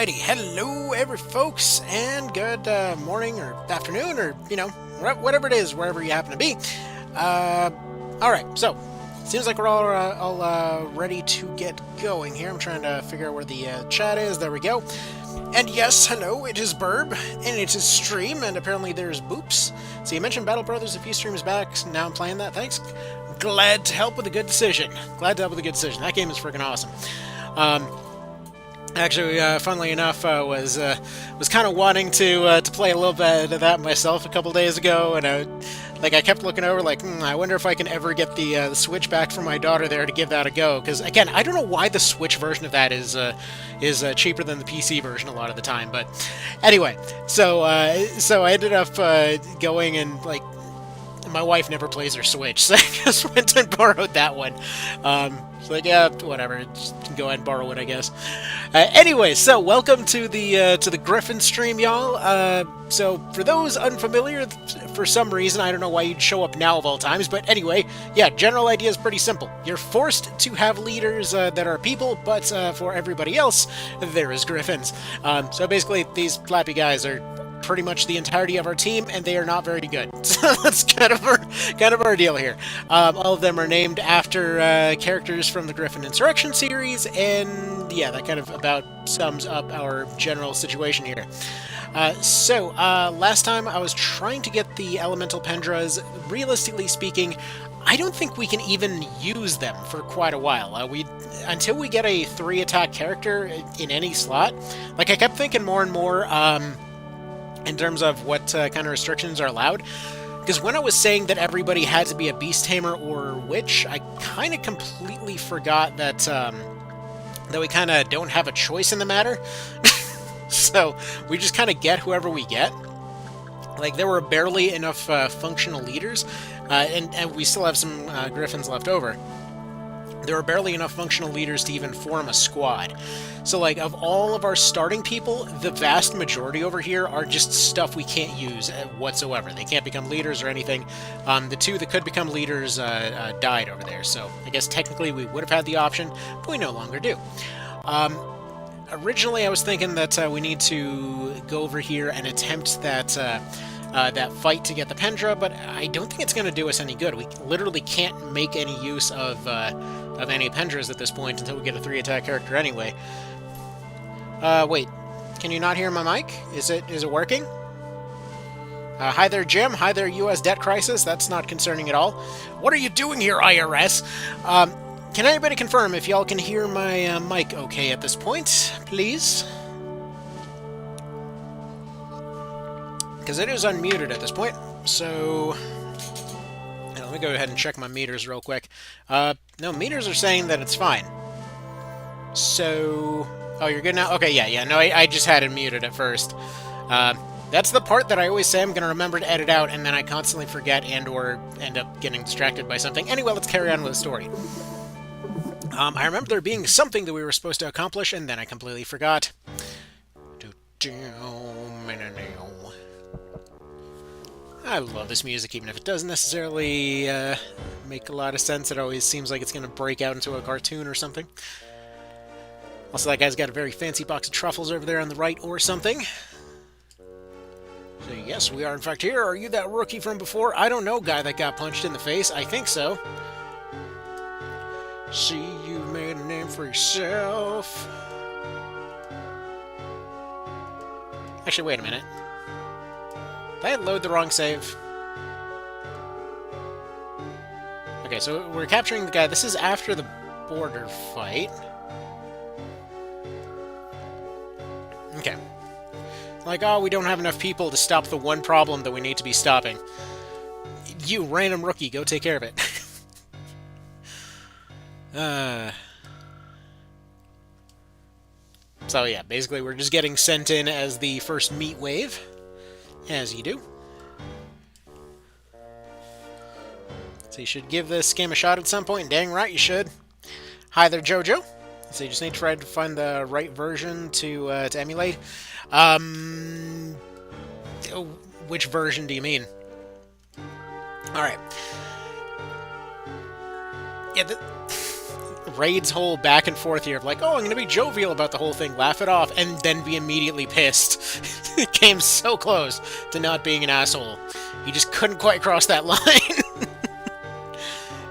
Alrighty, hello folks, and good morning or afternoon or, whatever it is, wherever you happen to be. Alright, so, seems like we're all ready to get going here. I'm trying to figure out where the chat is. There we go. And yes, hello, it is Burb, and it is Stream, and apparently there's Boops. So you mentioned Battle Brothers a few streams back, now I'm playing that, thanks. Glad to help with a good decision. That game is freaking awesome. Actually, funnily enough, was kind of wanting to play a little bit of that myself a couple days ago, and I kept looking over, I wonder if I can ever get the Switch back from my daughter there to give that a go. Because again, I don't know why the Switch version of that is cheaper than the PC version a lot of the time. But anyway, so I ended up going and my wife never plays her Switch, so I just went and borrowed that one. Yeah, whatever, just go ahead and borrow it, I guess. Anyway, so welcome to the Griffin stream, y'all. So for those unfamiliar, for some reason, I don't know why you'd show up now of all times, but anyway, yeah, general idea is pretty simple. You're forced to have leaders that are people, but for everybody else, there is Gryphons. So basically, these flappy guys are pretty much the entirety of our team, and they are not very good. So that's kind of our deal here. All of them are named after characters from the Griffin Insurrection series, and yeah, that kind of about sums up our general situation here. Last time I was trying to get the Elemental Pendras. Realistically speaking, I don't think we can even use them for quite a while. Until we get a 3-attack character in any slot. I kept thinking more and more, in terms of what kind of restrictions are allowed. Because when I was saying that everybody had to be a Beast Tamer or Witch, I kind of completely forgot that we kind of don't have a choice in the matter. So we just kind of get whoever we get. There were barely enough functional leaders, and we still have some Gryphons left over. There were barely enough functional leaders to even form a squad. So, of all of our starting people, the vast majority over here are just stuff we can't use whatsoever. They can't become leaders or anything. The two that could become leaders died over there, so I guess technically we would have had the option, but we no longer do. Originally, I was thinking that we need to go over here and attempt that fight to get the Pendra, but I don't think it's going to do us any good. We literally can't make any use of any Pendras at this point until we get a 3-attack character anyway. Wait, can you not hear my mic? Is it working? Hi there, Jim. Hi there, U.S. debt crisis. That's not concerning at all. What are you doing here, IRS? Can anybody confirm if y'all can hear my mic okay at this point, please? Because it is unmuted at this point, so let me go ahead and check my meters real quick. No, meters are saying that it's fine. So, oh, you're good now? Okay, yeah, no, I just had it muted at first. That's the part that I always say I'm going to remember to edit out, and then I constantly forget and or end up getting distracted by something. Anyway, let's carry on with the story. I remember there being something that we were supposed to accomplish, and then I completely forgot. I love this music, even if it doesn't necessarily make a lot of sense. It always seems like it's going to break out into a cartoon or something. Also, that guy's got a very fancy box of truffles over there on the right or something. So yes, we are in fact here. Are you that rookie from before? I don't know, guy that got punched in the face. I think so. See, you made a name for yourself. Actually, wait a minute. Did I load the wrong save? Okay, so we're capturing the guy. This is after the border fight. Okay. Oh, we don't have enough people to stop the one problem that we need to be stopping. You, random rookie, go take care of it. So yeah, basically we're just getting sent in as the first meat wave. As you do. So you should give this game a shot at some point. Dang right you should. Hi there, Jojo. So you just need to try to find the right version to emulate. Which version do you mean? Alright. Yeah, Raid's whole back and forth here of like, oh, I'm gonna be jovial about the whole thing, laugh it off, and then be immediately pissed. It came so close to not being an asshole. He just couldn't quite cross that line.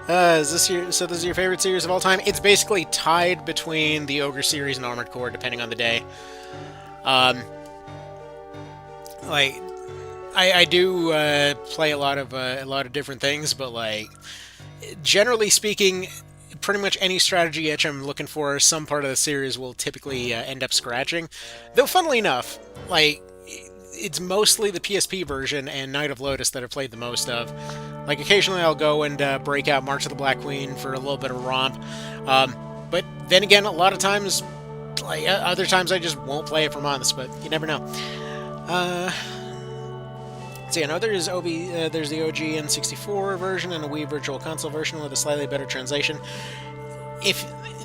Is this so this is your favorite series of all time? It's basically tied between the Ogre series and Armored Core, depending on the day. Like, I do play a lot of different things, but like, generally speaking, pretty much any strategy itch I'm looking for, some part of the series will typically end up scratching. Though, funnily enough, like, it's mostly the PSP version and Night of Lotus that I've played the most of. Like, occasionally I'll go and break out March of the Black Queen for a little bit of romp. But then again, a lot of times, like, other times I just won't play it for months, but you never know. So yeah, no, there's the OG N64 version and a Wii Virtual Console version with a slightly better translation.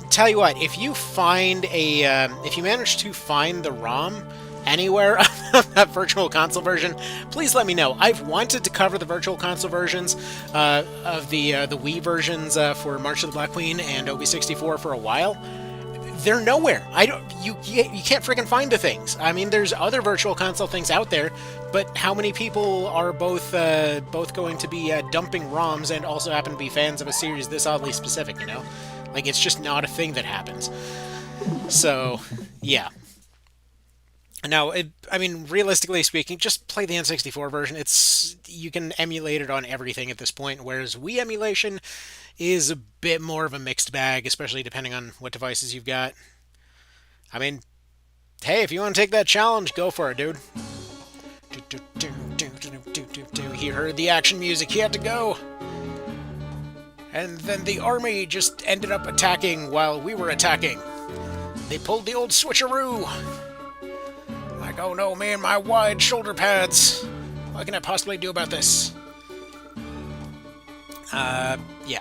Tell you what, if you manage to find the ROM anywhere of that Virtual Console version, please let me know. I've wanted to cover the Virtual Console versions of the Wii versions for March of the Black Queen and OB64 for a while. They're nowhere. You can't freaking find the things. I mean, there's other Virtual Console things out there, but how many people are both going to be dumping ROMs and also happen to be fans of a series this oddly specific, you know? Like, it's just not a thing that happens. So, yeah. Now, I mean, realistically speaking, just play the N64 version. You can emulate it on everything at this point, whereas Wii emulation is a bit more of a mixed bag, especially depending on what devices you've got. I mean, hey, if you want to take that challenge, go for it, dude. He heard the action music, he had to go. And then the army just ended up attacking while we were attacking. They pulled the old switcheroo. Like, oh no, man, my wide shoulder pads. What can I possibly do about this? Yeah.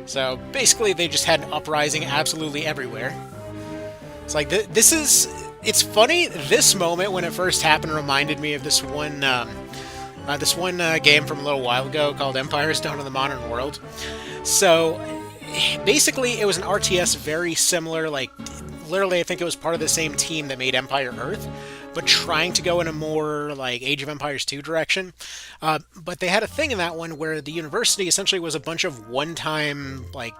So, basically, they just had an uprising absolutely everywhere. It's like, it's funny, this moment, when it first happened, reminded me of this one game from a little while ago called Empires Down in the Modern World. So, basically, it was an RTS very similar, like, literally, I think it was part of the same team that made Empire Earth, but trying to go in a more, like, Age of Empires 2 direction. But they had a thing in that one where the university essentially was a bunch of one-time, like,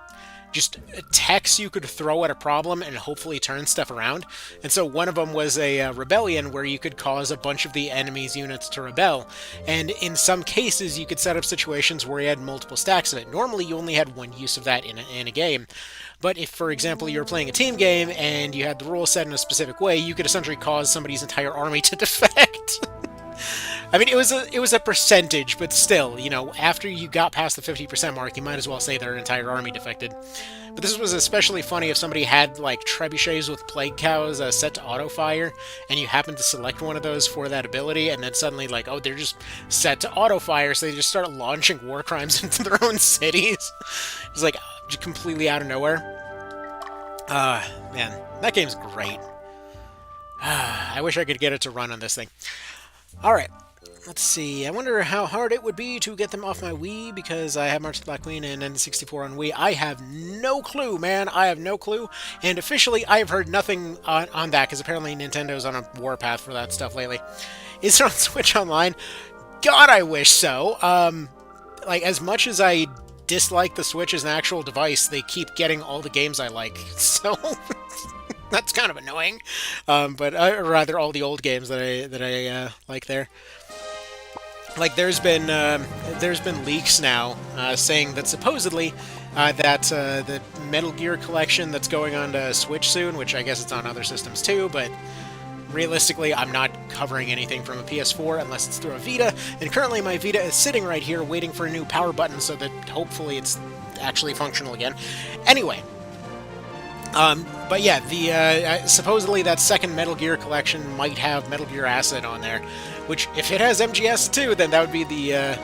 just attacks you could throw at a problem and hopefully turn stuff around. And so one of them was a rebellion where you could cause a bunch of the enemy's units to rebel. And in some cases, you could set up situations where you had multiple stacks of it. Normally, you only had one use of that in a game. But if, for example, you were playing a team game and you had the rules set in a specific way, you could essentially cause somebody's entire army to defect. I mean, it was a percentage, but still, you know, after you got past the 50% mark, you might as well say their entire army defected. But this was especially funny if somebody had, like, trebuchets with plague cows set to auto-fire, and you happened to select one of those for that ability, and then suddenly, like, oh, they're just set to auto-fire, so they just start launching war crimes into their own cities. It's like, just completely out of nowhere. Man, that game's great. I wish I could get it to run on this thing. Alright. Let's see, I wonder how hard it would be to get them off my Wii, because I have March of the Black Queen and N64 on Wii. I have no clue, man. I have no clue. And officially, I have heard nothing on that, because apparently Nintendo's on a warpath for that stuff lately. Is it on Switch Online? God, I wish so. Like, as much as I dislike the Switch as an actual device, they keep getting all the games I like, so... that's kind of annoying. But rather, all the old games that I like there. Like, there's been leaks now saying that supposedly that the Metal Gear collection that's going on to Switch soon, which I guess it's on other systems too, but realistically, I'm not covering anything from a PS4 unless it's through a Vita, and currently my Vita is sitting right here waiting for a new power button so that hopefully it's actually functional again. Anyway. But yeah, the supposedly that second Metal Gear collection might have Metal Gear Acid on there, which, if it has MGS too, then that would be the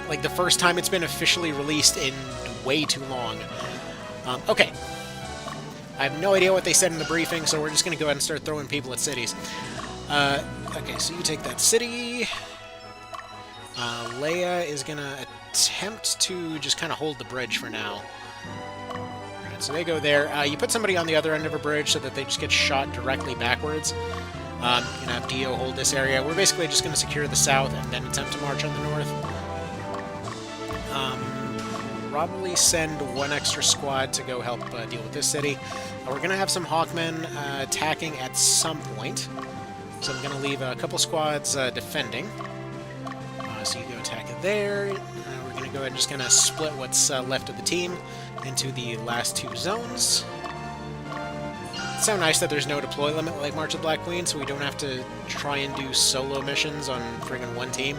like the first time it's been officially released in way too long. Okay. I have no idea what they said in the briefing, so we're just going to go ahead and start throwing people at cities. Okay, so you take that city. Leia is going to attempt to just kind of hold the bridge for now. So they go there. You put somebody on the other end of a bridge so that they just get shot directly backwards. You can have Dio hold this area. We're basically just going to secure the south and then attempt to march on the north. Probably send one extra squad to go help deal with this city. We're going to have some Hawkmen attacking at some point. So I'm going to leave a couple squads defending. So you go attack it there. We're going to go ahead and just kind of split what's left of the team into the last two zones. It's so nice that there's no deploy limit like March of the Black Queen, so we don't have to try and do solo missions on friggin' one team.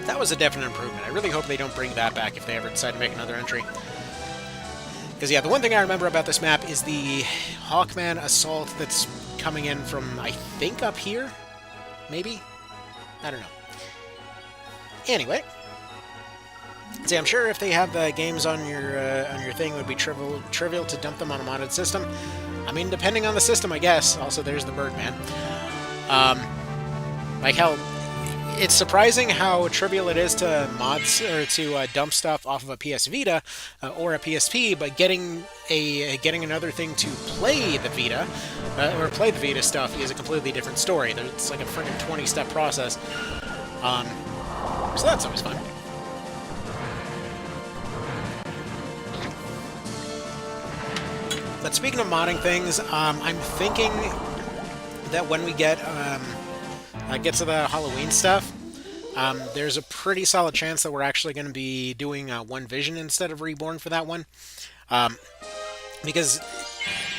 That was a definite improvement. I really hope they don't bring that back if they ever decide to make another entry. Because, yeah, the one thing I remember about this map is the Hawkman assault that's coming in from, I think, up here? Maybe? I don't know. Anyway. See, I'm sure if they have games on your thing, it would be trivial to dump them on a modded system. I mean, depending on the system, I guess. Also, there's the Birdman. Like, hell, it's surprising how trivial it is to mods or to dump stuff off of a PS Vita or a PSP, but getting another thing to play the Vita or play the Vita stuff is a completely different story. It's like a freaking 20-step process. So that's always fun. But speaking of modding things, I'm thinking that when we get to the Halloween stuff, there's a pretty solid chance that we're actually going to be doing One Vision instead of Reborn for that one. Because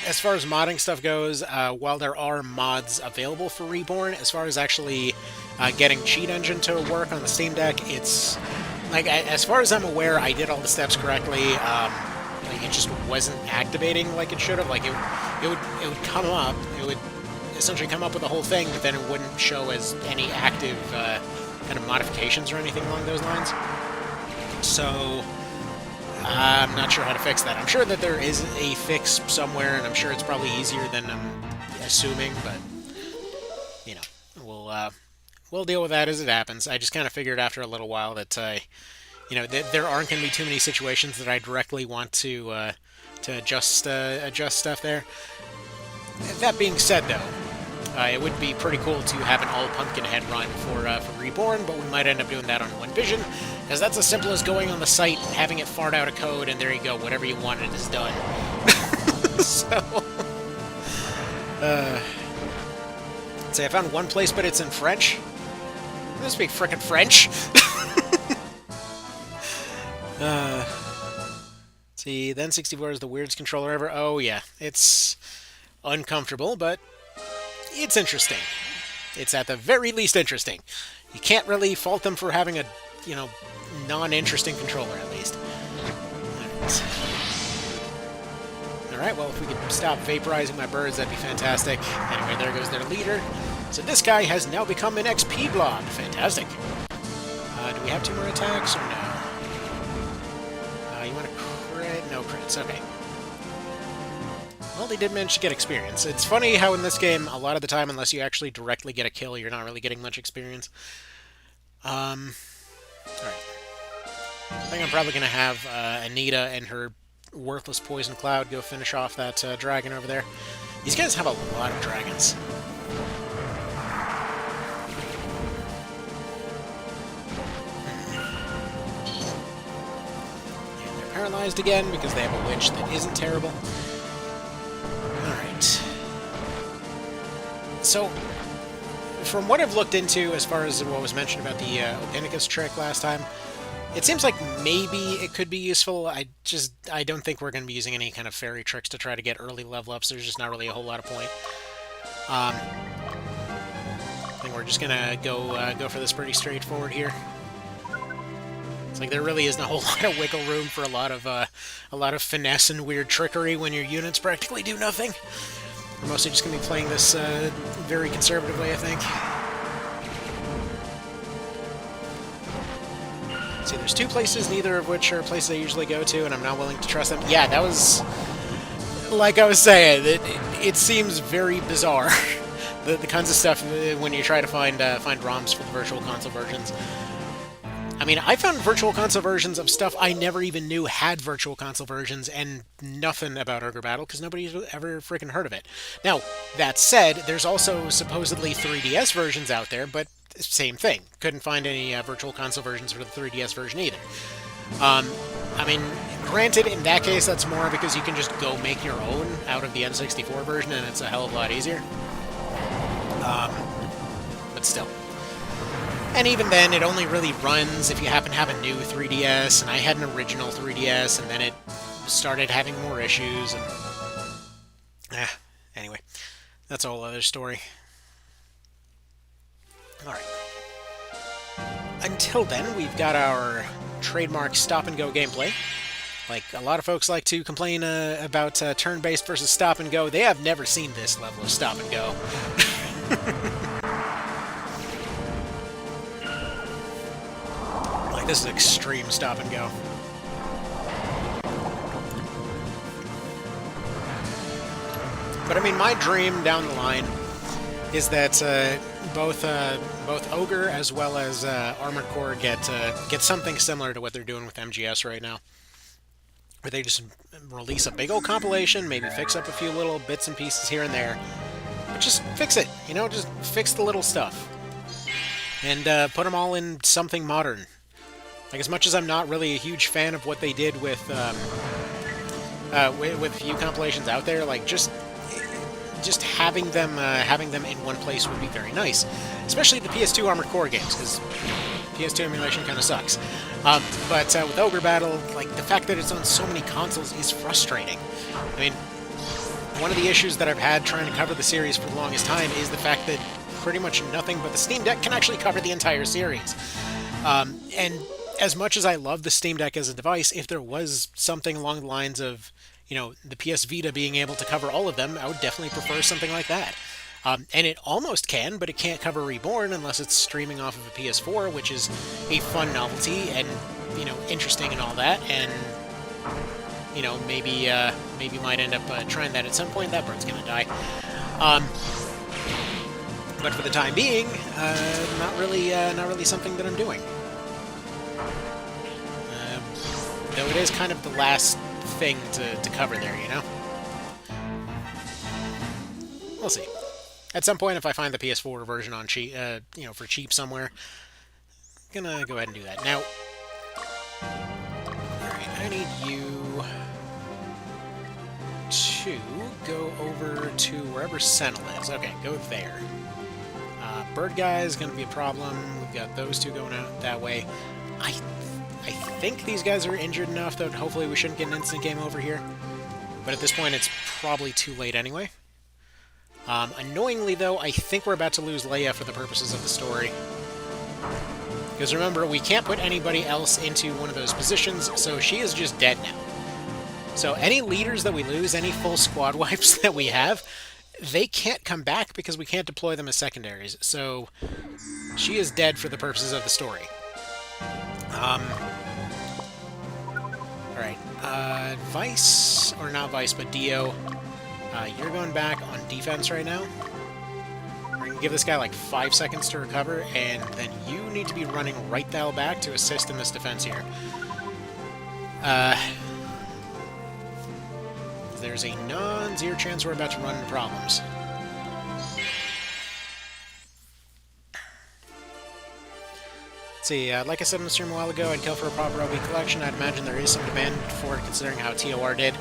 as far as modding stuff goes, while there are mods available for Reborn, as far as actually getting Cheat Engine to work on the Steam Deck, it's like, as far as I'm aware, I did all the steps correctly. Like, it just wasn't activating like it should have. Like, it would come up, it would essentially come up with the whole thing, but then it wouldn't show as any active kind of modifications or anything along those lines. So I'm not sure how to fix that. I'm sure that there is a fix somewhere, and I'm sure it's probably easier than I'm assuming, but you know, we'll deal with that as it happens. I just kind of figured after a little while that you know, there aren't going to be too many situations that I directly want to adjust stuff there. That being said, though, it would be pretty cool to have an all-Pumpkinhead run for Reborn, but we might end up doing that on One Vision, because that's as simple as going on the site, having it fart out a code, and there you go, whatever you wanted is done. So, let's say I found one place, but it's in French. I don't speak frickin' French. See, then 64 is the weirdest controller ever. Oh, yeah. It's uncomfortable, but it's interesting. It's at the very least interesting. You can't really fault them for having a, you know, non-interesting controller, at least. Alright, well, if we could stop vaporizing my birds, that'd be fantastic. Anyway, there goes their leader. So this guy has now become an XP blob. Fantastic. Do we have 2 more attacks, or no? You want to crit? No crits, okay. Well, they did manage to get experience. It's funny how in this game, a lot of the time, unless you actually directly get a kill, you're not really getting much experience. Alright. I think I'm probably going to have Anita and her worthless poison cloud go finish off that dragon over there. These guys have a lot of dragons. Paralyzed again because they have a witch that isn't terrible. Alright. So, from what I've looked into as far as what was mentioned about the Opinicus trick last time, it seems like maybe it could be useful. I don't think we're going to be using any kind of fairy tricks to try to get early level ups. There's just not really a whole lot of point. I think we're just going to go for this pretty straightforward here. Like, there really isn't a whole lot of wiggle room for a lot of finesse and weird trickery when your units practically do nothing. We're mostly just going to be playing this very conservatively, I think. See, there's 2 places, neither of which are places I usually go to, and I'm not willing to trust them. Yeah, that was... Like I was saying, it seems very bizarre. the kinds of stuff when you try to find ROMs for the Virtual Console versions. I mean, I found virtual console versions of stuff I never even knew had virtual console versions, and nothing about Ogre Battle because nobody's ever freaking heard of it. Now, that said, there's also supposedly 3DS versions out there, but same thing. Couldn't find any virtual console versions for the 3DS version either. I mean, granted, in that case, that's more because you can just go make your own out of the N64 version, and it's a hell of a lot easier. But still. And even then, it only really runs if you happen to have a new 3DS, and I had an original 3DS, and then it started having more issues, and... anyway. That's a whole other story. Alright. Until then, we've got our trademark stop-and-go gameplay. Like, a lot of folks like to complain about turn-based versus stop-and-go. They have never seen this level of stop-and-go. Like, this is extreme stop-and-go. But, I mean, my dream down the line is that both Ogre as well as Armored Core get something similar to what they're doing with MGS right now. Where they just release a big old compilation, maybe fix up a few little bits and pieces here and there. But just fix it, you know, just fix the little stuff. And put them all in something modern. Like, as much as I'm not really a huge fan of what they did with a few compilations out there, like, just having them in one place would be very nice. Especially the PS2 Armored Core games, because PS2 emulation kind of sucks. But with Ogre Battle, like, the fact that it's on so many consoles is frustrating. I mean, one of the issues that I've had trying to cover the series for the longest time is the fact that pretty much nothing but the Steam Deck can actually cover the entire series. And as much as I love the Steam Deck as a device, if there was something along the lines of, you know, the PS Vita being able to cover all of them, I would definitely prefer something like that. And it almost can, but it can't cover Reborn unless it's streaming off of a PS4, which is a fun novelty and, you know, interesting and all that. And, you know, maybe might end up trying that at some point. That bird's gonna die. But for the time being, not really something that I'm doing. Though it is kind of the last thing to cover there, you know? We'll see. At some point, if I find the PS4 version on cheap, you know, for cheap somewhere, I'm gonna go ahead and do that. Now, alright, I need you to go over to wherever Sentinel is. Okay, go there. Bird guy is gonna be a problem. We've got those two going out that way. I think these guys are injured enough that hopefully we shouldn't get an instant game over here. But at this point, it's probably too late anyway. Annoyingly, though, I think we're about to lose Leia for the purposes of the story. Because remember, we can't put anybody else into one of those positions, so she is just dead now. So any leaders that we lose, any full squad wipes that we have, they can't come back because we can't deploy them as secondaries. So she is dead for the purposes of the story. Alright, Vice, or not Vice, but Dio, you're going back on defense right now. We're going to give this guy like 5 seconds to recover, and then you need to be running right the hell back to assist in this defense here. There's a non-zero chance we're about to run into problems. Let's see, like I said in the stream a while ago, I'd kill for a proper OB collection. I'd imagine there is some demand for it, considering how TOR did.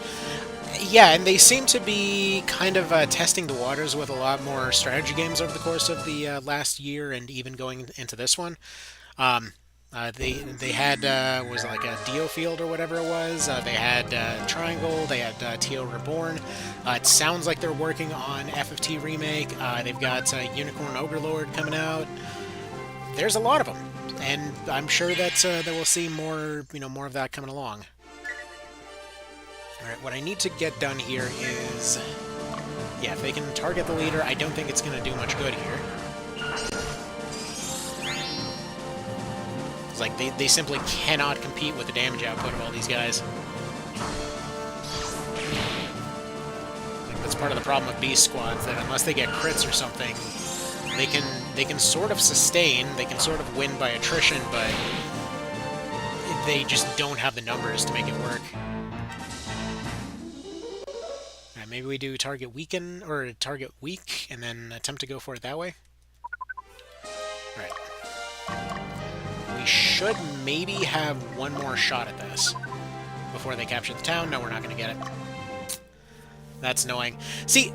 Yeah, and they seem to be kind of testing the waters with a lot more strategy games over the course of the last year, and even going into this one. They had, was it like a Dio Field or whatever it was? They had Triangle, they had TO Reborn. It sounds like they're working on FFT Remake. They've got Unicorn Overlord coming out. There's a lot of them. And I'm sure that we'll see more, you know, more of that coming along. Alright, what I need to get done here is... Yeah, if they can target the leader, I don't think it's going to do much good here. It's like, they simply cannot compete with the damage output of all these guys. Like, that's part of the problem with Beast Squads, that unless they get crits or something, they can sort of sustain, they can sort of win by attrition, but they just don't have the numbers to make it work. Alright, maybe we do target weaken, or target weak, and then attempt to go for it that way. Alright. We should maybe have one more shot at this before they capture the town. No, we're not going to get it. That's annoying. See,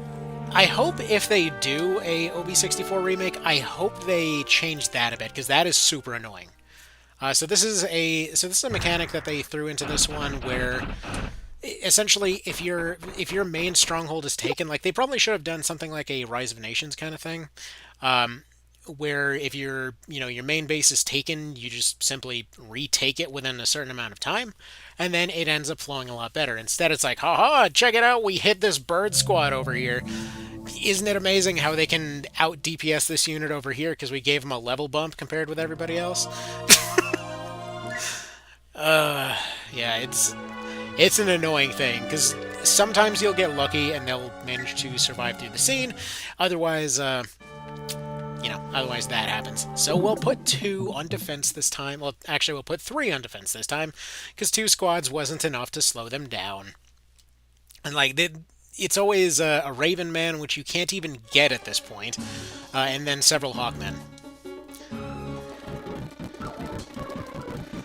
I hope if they do a OB64 remake, I hope they change that a bit, because that is super annoying. So this is a mechanic that they threw into this one where essentially if your main stronghold is taken, like they probably should have done something like a Rise of Nations kind of thing, where if your main base is taken, you just simply retake it within a certain amount of time, and then it ends up flowing a lot better. Instead, it's like, haha, check it out, we hit this bird squad over here. Isn't it amazing how they can out DPS this unit over here because we gave them a level bump compared with everybody else? Yeah, it's an annoying thing, because sometimes you'll get lucky and they'll manage to survive through the scene. Otherwise, otherwise that happens. So we'll put 2 on defense this time. Well, actually, we'll put 3 on defense this time, because 2 squads wasn't enough to slow them down. And, like, it's always a Ravenman, which you can't even get at this point, and then several Hawkmen.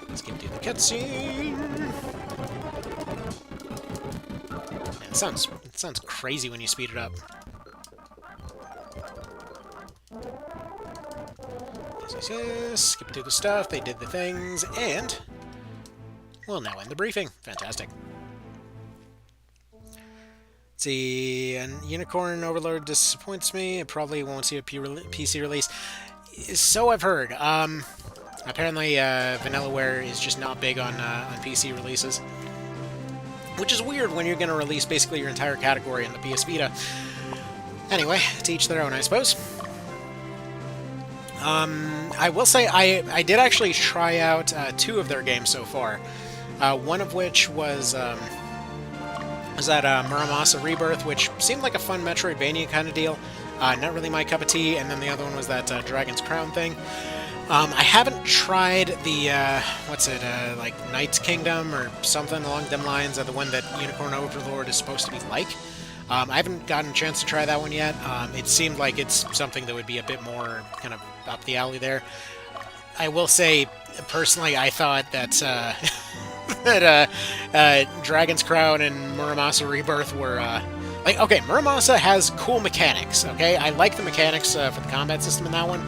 Let's get through the cutscene. Man, it sounds crazy when you speed it up. Yes, skip through the stuff, they did the things, and we'll now end the briefing. Fantastic. Let's see, and Unicorn Overlord disappoints me. It probably won't see a PC release. So I've heard. Apparently, vanillaware is just not big on PC releases, which is weird when you're going to release basically your entire category in the PS Vita. Anyway, to each their own, I suppose. I will say I did actually try out 2 of their games so far. One of which was that Muramasa Rebirth, which seemed like a fun Metroidvania kind of deal. Not really my cup of tea. And then the other one was that Dragon's Crown thing. I haven't tried the, like Knight's Kingdom or something along them lines, the one that Unicorn Overlord is supposed to be like. I haven't gotten a chance to try that one yet. It seemed like it's something that would be a bit more kind of up the alley there. I will say, personally, I thought that Dragon's Crown and Muramasa Rebirth were, okay, Muramasa has cool mechanics, okay? I like the mechanics for the combat system in that one.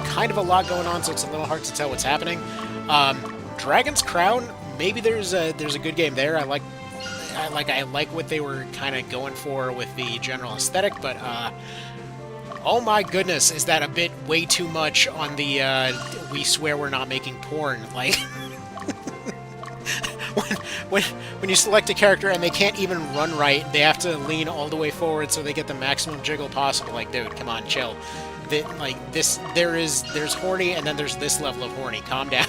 Kind of a lot going on, so it's a little hard to tell what's happening. Dragon's Crown, maybe there's a good game there. I like what they were kind of going for with the general aesthetic, but oh my goodness, is that a bit way too much on the we swear we're not making porn? Like when you select a character and they can't even run right, they have to lean all the way forward so they get the maximum jiggle possible. Like, dude, come on, chill. There's horny, and then there's this level of horny. Calm down.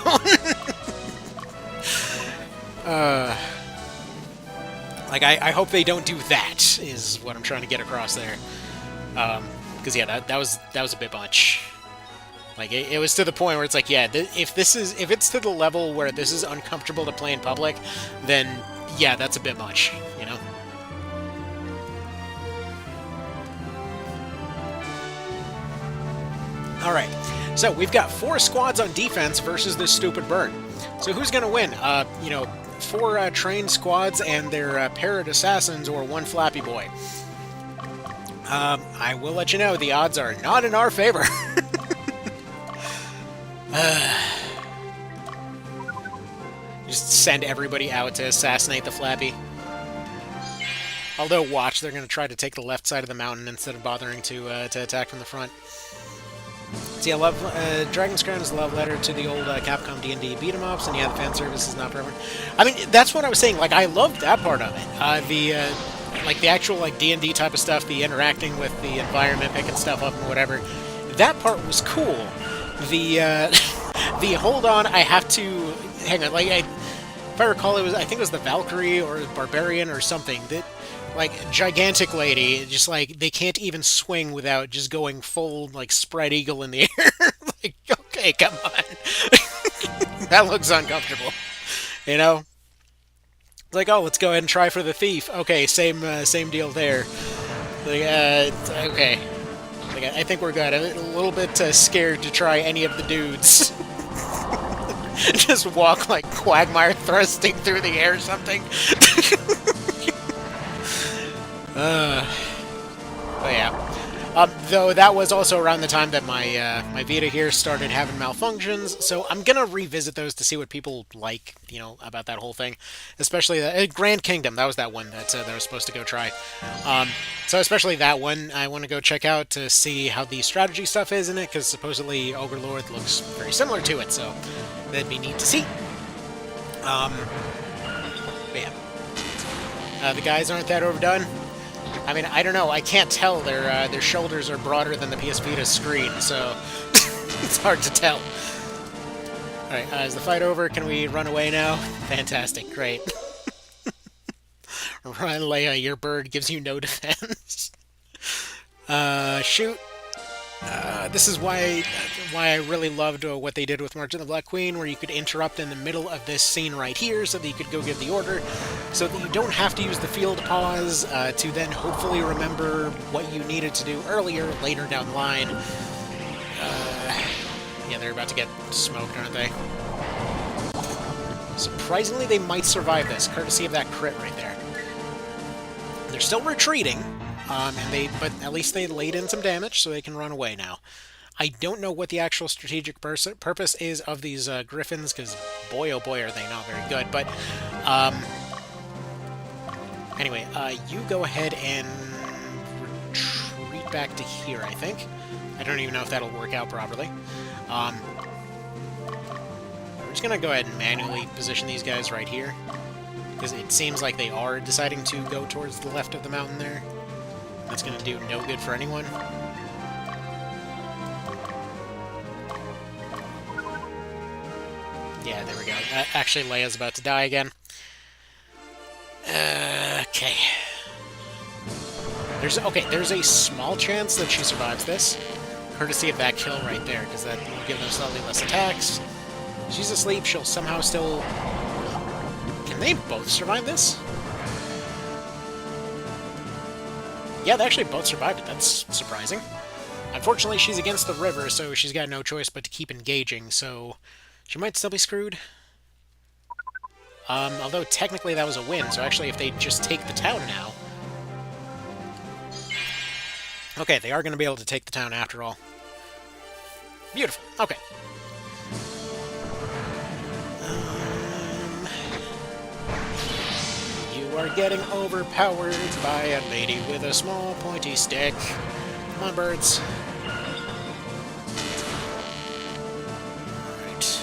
I hope they don't do that, is what I'm trying to get across there. Because yeah, that was a bit much. Like, it was to the point where it's like, yeah, if it's to the level where this is uncomfortable to play in public, then yeah, that's a bit much, you know? Alright, so we've got 4 squads on defense versus this stupid bird. So who's gonna win? 4 trained squads and their parrot assassins, or 1 flappy boy? I will let you know, the odds are not in our favor. Just send everybody out to assassinate the flappy. Although, watch, they're going to try to take the left side of the mountain instead of bothering to attack from the front. See, I love Dragon's Crown is a love letter to the old Capcom D&D beat-em-ups, and yeah, the fan service is not for everyone. I mean, that's what I was saying. Like, I loved that part of it. The actual like D&D type of stuff, the interacting with the environment, picking stuff up and whatever. That part was cool. The hold on, I have to hang on. Like, if I recall, I think it was the Valkyrie or Barbarian or something that. Like, gigantic lady, just like, they can't even swing without just going full, like, spread eagle in the air. Like, okay, come on. That looks uncomfortable. You know, like, oh, let's go ahead and try for the thief. Okay, same deal there. Like, okay. Like, I think we're good. I'm a little bit scared to try any of the dudes. Just walk like Quagmire thrusting through the air or something. But yeah. Though that was also around the time that my Vita here started having malfunctions, so I'm gonna revisit those to see what people like, about that whole thing. Especially the Grand Kingdom. That was that one that I was supposed to go try. So especially that one, I want to go check out to see how the strategy stuff is in it, because supposedly Ogre Lord looks very similar to it. So that'd be neat to see. But yeah, the guys aren't that overdone. I mean, I don't know. I can't tell. Their shoulders are broader than the PS Vita screen, so it's hard to tell. All right, is the fight over? Can we run away now? Fantastic, great. Run, Leia. Your bird gives you no defense. Shoot. This is why I really loved what they did with March of the Black Queen, where you could interrupt in the middle of this scene right here so that you could go give the order, so that you don't have to use the field pause to then hopefully remember what you needed to do later down the line. Yeah, they're about to get smoked, aren't they? Surprisingly, they might survive this, courtesy of that crit right there. They're still retreating, but at least they laid in some damage, so they can run away now. I don't know what the actual strategic purpose is of these Gryphons, because boy, oh boy, are they not very good. But anyway, you go ahead and retreat back to here, I think. I don't even know if that'll work out properly. We're just going to go ahead and manually position these guys right here, because it seems like they are deciding to go towards the left of the mountain there. That's going to do no good for anyone. Yeah, there we go. Actually, Leia's about to die again. Okay. There's a small chance that she survives this, courtesy of that kill right there, because that will give them slightly less attacks. She's asleep. She'll somehow still... Can they both survive this? Yeah, they actually both survived it. That's surprising. Unfortunately, she's against the river, so she's got no choice but to keep engaging, so she might still be screwed. Although technically that was a win, so actually if they just take the town now... Okay, they are going to be able to take the town after all. Beautiful. Okay. You are getting overpowered by a lady with a small pointy stick. Come on, birds. Alright.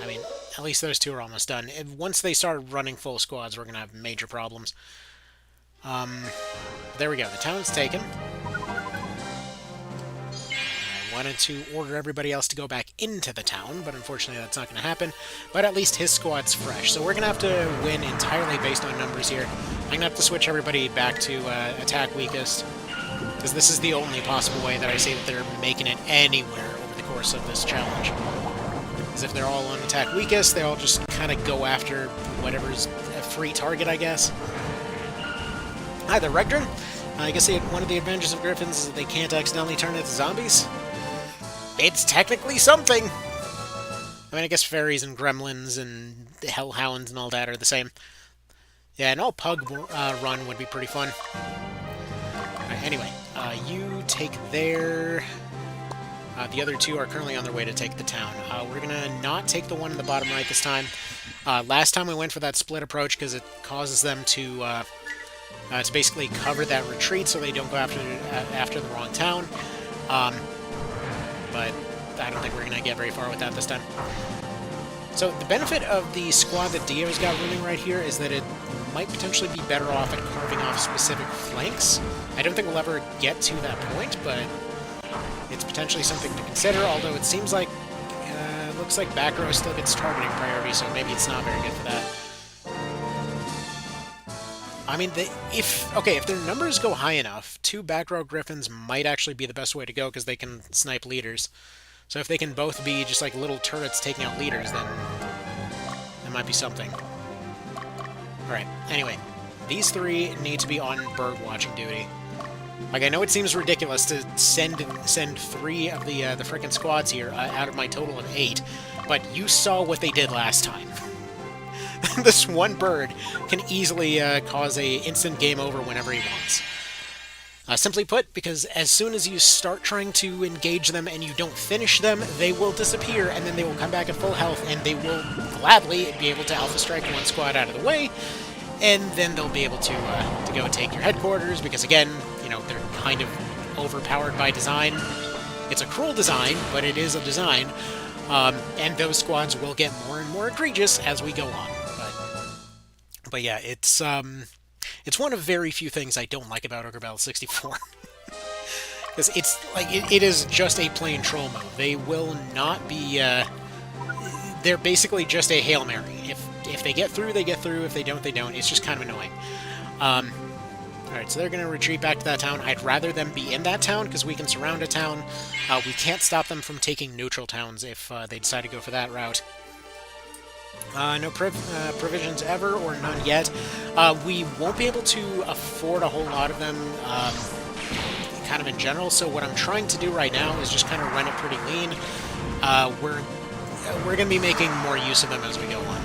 I mean, at least those two are almost done. Once they start running full squads, we're going to have major problems. There we go. The town's taken. I wanted to order everybody else to go back into the town, but unfortunately that's not going to happen. But at least his squad's fresh, so we're going to have to win entirely based on numbers here. I'm going to have to switch everybody back to attack weakest, because this is the only possible way that I see that they're making it anywhere over the course of this challenge. Because if they're all on attack weakest, they all just kind of go after whatever's a free target, I guess. Hi there, Regdrin. I guess one of the advantages of Gryphons is that they can't accidentally turn into zombies. It's technically something! I mean, I guess fairies and gremlins and hellhounds and all that are the same. Yeah, an all-pug run would be pretty fun. Right, anyway, you take their... the other two are currently on their way to take the town. We're gonna not take the one in the bottom right this time. Last time we went for that split approach because it causes them to basically cover that retreat so they don't go after the wrong town. But I don't think we're going to get very far with that this time. So the benefit of the squad that Dio's got running right here is that it might potentially be better off at carving off specific flanks. I don't think we'll ever get to that point, but it's potentially something to consider, although it seems like looks like back row still gets targeting priority, so maybe it's not very good for that. I mean, if their numbers go high enough, 2 back row Gryphons might actually be the best way to go, because they can snipe leaders. So if they can both be just like little turrets taking out leaders, then that might be something. Alright, anyway. These three need to be on bird watching duty. Like, I know it seems ridiculous to send three of the frickin' squads here out of my total of 8, but you saw what they did last time. This one bird can easily cause a instant game over whenever he wants. Simply put, because as soon as you start trying to engage them and you don't finish them, they will disappear, and then they will come back at full health, and they will gladly be able to alpha strike one squad out of the way, and then they'll be able to go and take your headquarters, because again, you know, they're kind of overpowered by design. It's a cruel design, but it is a design, and those squads will get more and more egregious as we go on. But yeah, it's one of very few things I don't like about Ogre Battle 64. Because it's like it is just a plain troll mode. They will not be. They're basically just a Hail Mary. If they get through, they get through. If they don't, they don't. It's just kind of annoying. Alright, so they're going to retreat back to that town. I'd rather them be in that town, because we can surround a town. We can't stop them from taking neutral towns if they decide to go for that route. No provisions ever, or none yet. We won't be able to afford a whole lot of them, kind of in general, so what I'm trying to do right now is just kind of run it pretty lean. We're going to be making more use of them as we go on.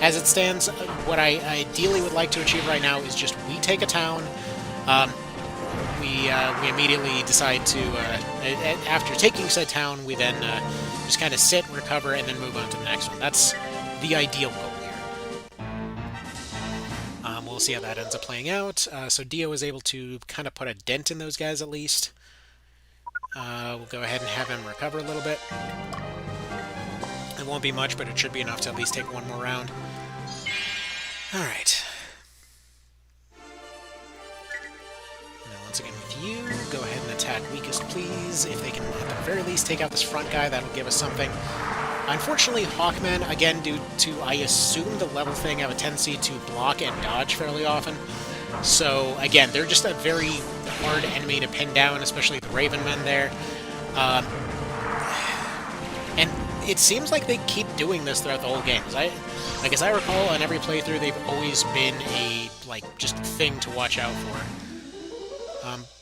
As it stands, what I ideally would like to achieve right now is just we take a town, we immediately decide to, after taking said town, we then just kind of sit, recover, and then move on to the next one. That's the ideal goal here. We'll see how that ends up playing out. So Dio is able to kind of put a dent in those guys at least. We'll go ahead and have him recover a little bit. It won't be much, but it should be enough to at least take one more round. Alright. Once again with you, go ahead and attack weakest, please. If they can, at the very least, take out this front guy, that'll give us something. Unfortunately, Hawkmen, again, due to, I assume, the level thing, have a tendency to block and dodge fairly often. So, again, they're just a very hard enemy to pin down, especially the Ravenmen there. And it seems like they keep doing this throughout the whole game. As I recall, on every playthrough, they've always been a, just thing to watch out for.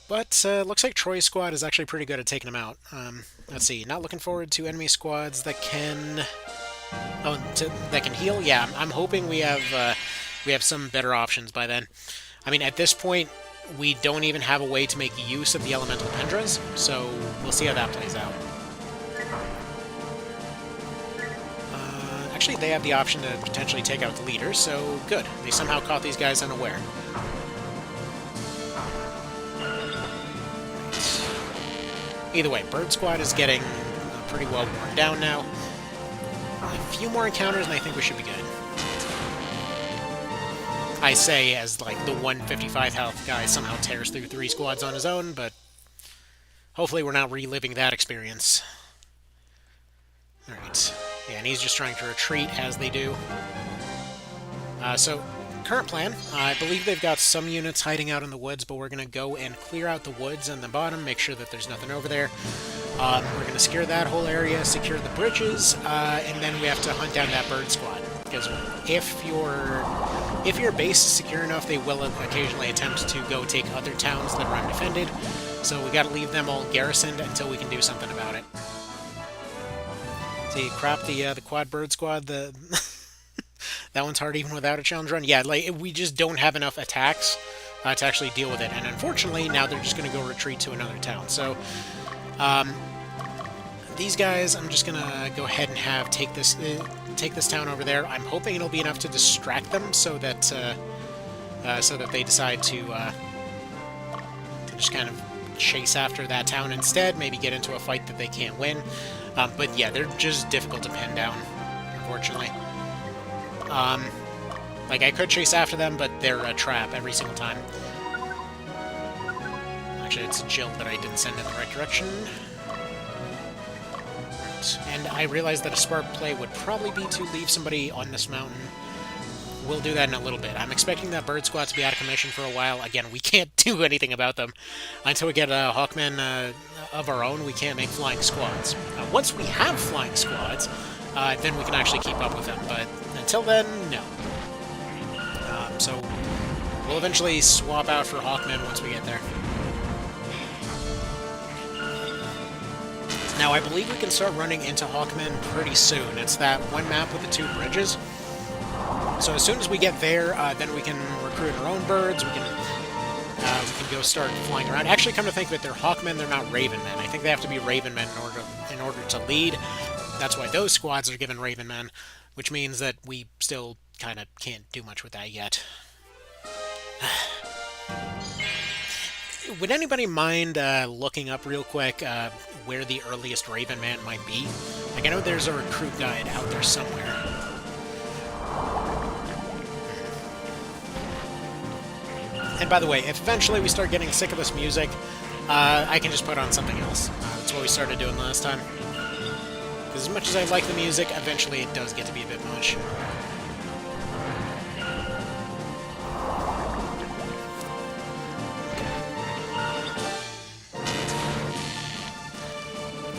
But looks like Troy's squad is actually pretty good at taking them out. Let's see, not looking forward to enemy squads that can... that can heal? Yeah, I'm hoping we have some better options by then. I mean, at this point, we don't even have a way to make use of the elemental Pendras, so we'll see how that plays out. Actually, they have the option to potentially take out the leader, so good. They somehow caught these guys unaware. Either way, Bird Squad is getting pretty well worn down now. A few more encounters and I think we should be good. I say as, the 155 health guy somehow tears through 3 squads on his own, but hopefully we're not reliving that experience. Alright. Yeah, and he's just trying to retreat as they do. So, current plan, I believe they've got some units hiding out in the woods, but we're going to go and clear out the woods on the bottom, make sure that there's nothing over there. We're going to secure that whole area, secure the bridges, and then we have to hunt down that bird squad. Because if your base is secure enough, they will occasionally attempt to go take other towns that are undefended. So we got to leave them all garrisoned until we can do something about it. See, crap, the quad bird squad, that one's hard even without a challenge run. Yeah, we just don't have enough attacks to actually deal with it. And unfortunately, now they're just going to go retreat to another town. So, these guys, I'm just going to go ahead and have take this town over there. I'm hoping it'll be enough to distract them so that they decide to just kind of chase after that town instead, maybe get into a fight that they can't win. But yeah, they're just difficult to pin down, unfortunately. I could chase after them, but they're a trap every single time. Actually, it's Jill that I didn't send in the right direction. Right. And I realized that a smart play would probably be to leave somebody on this mountain we'll do that in a little bit. I'm expecting that bird squad to be out of commission for a while. Again, we can't do anything about them until we get Hawkmen of our own. We can't make flying squads. Once we have flying squads, then we can actually keep up with them. But until then, no. So we'll eventually swap out for Hawkmen once we get there. Now, I believe we can start running into Hawkmen pretty soon. It's that one map with the 2 bridges. So as soon as we get there, then we can recruit our own birds. We can go start flying around. Actually, come to think of it, they're Hawkmen. They're not Ravenmen. I think they have to be Ravenmen in order to lead. That's why those squads are given Ravenmen, which means that we still kind of can't do much with that yet. Would anybody mind looking up real quick where the earliest Ravenman might be? Like, I know there's a recruit guide out there somewhere. And by the way, if eventually we start getting sick of this music, I can just put on something else. That's what we started doing last time. Because as much as I like the music, eventually it does get to be a bit much.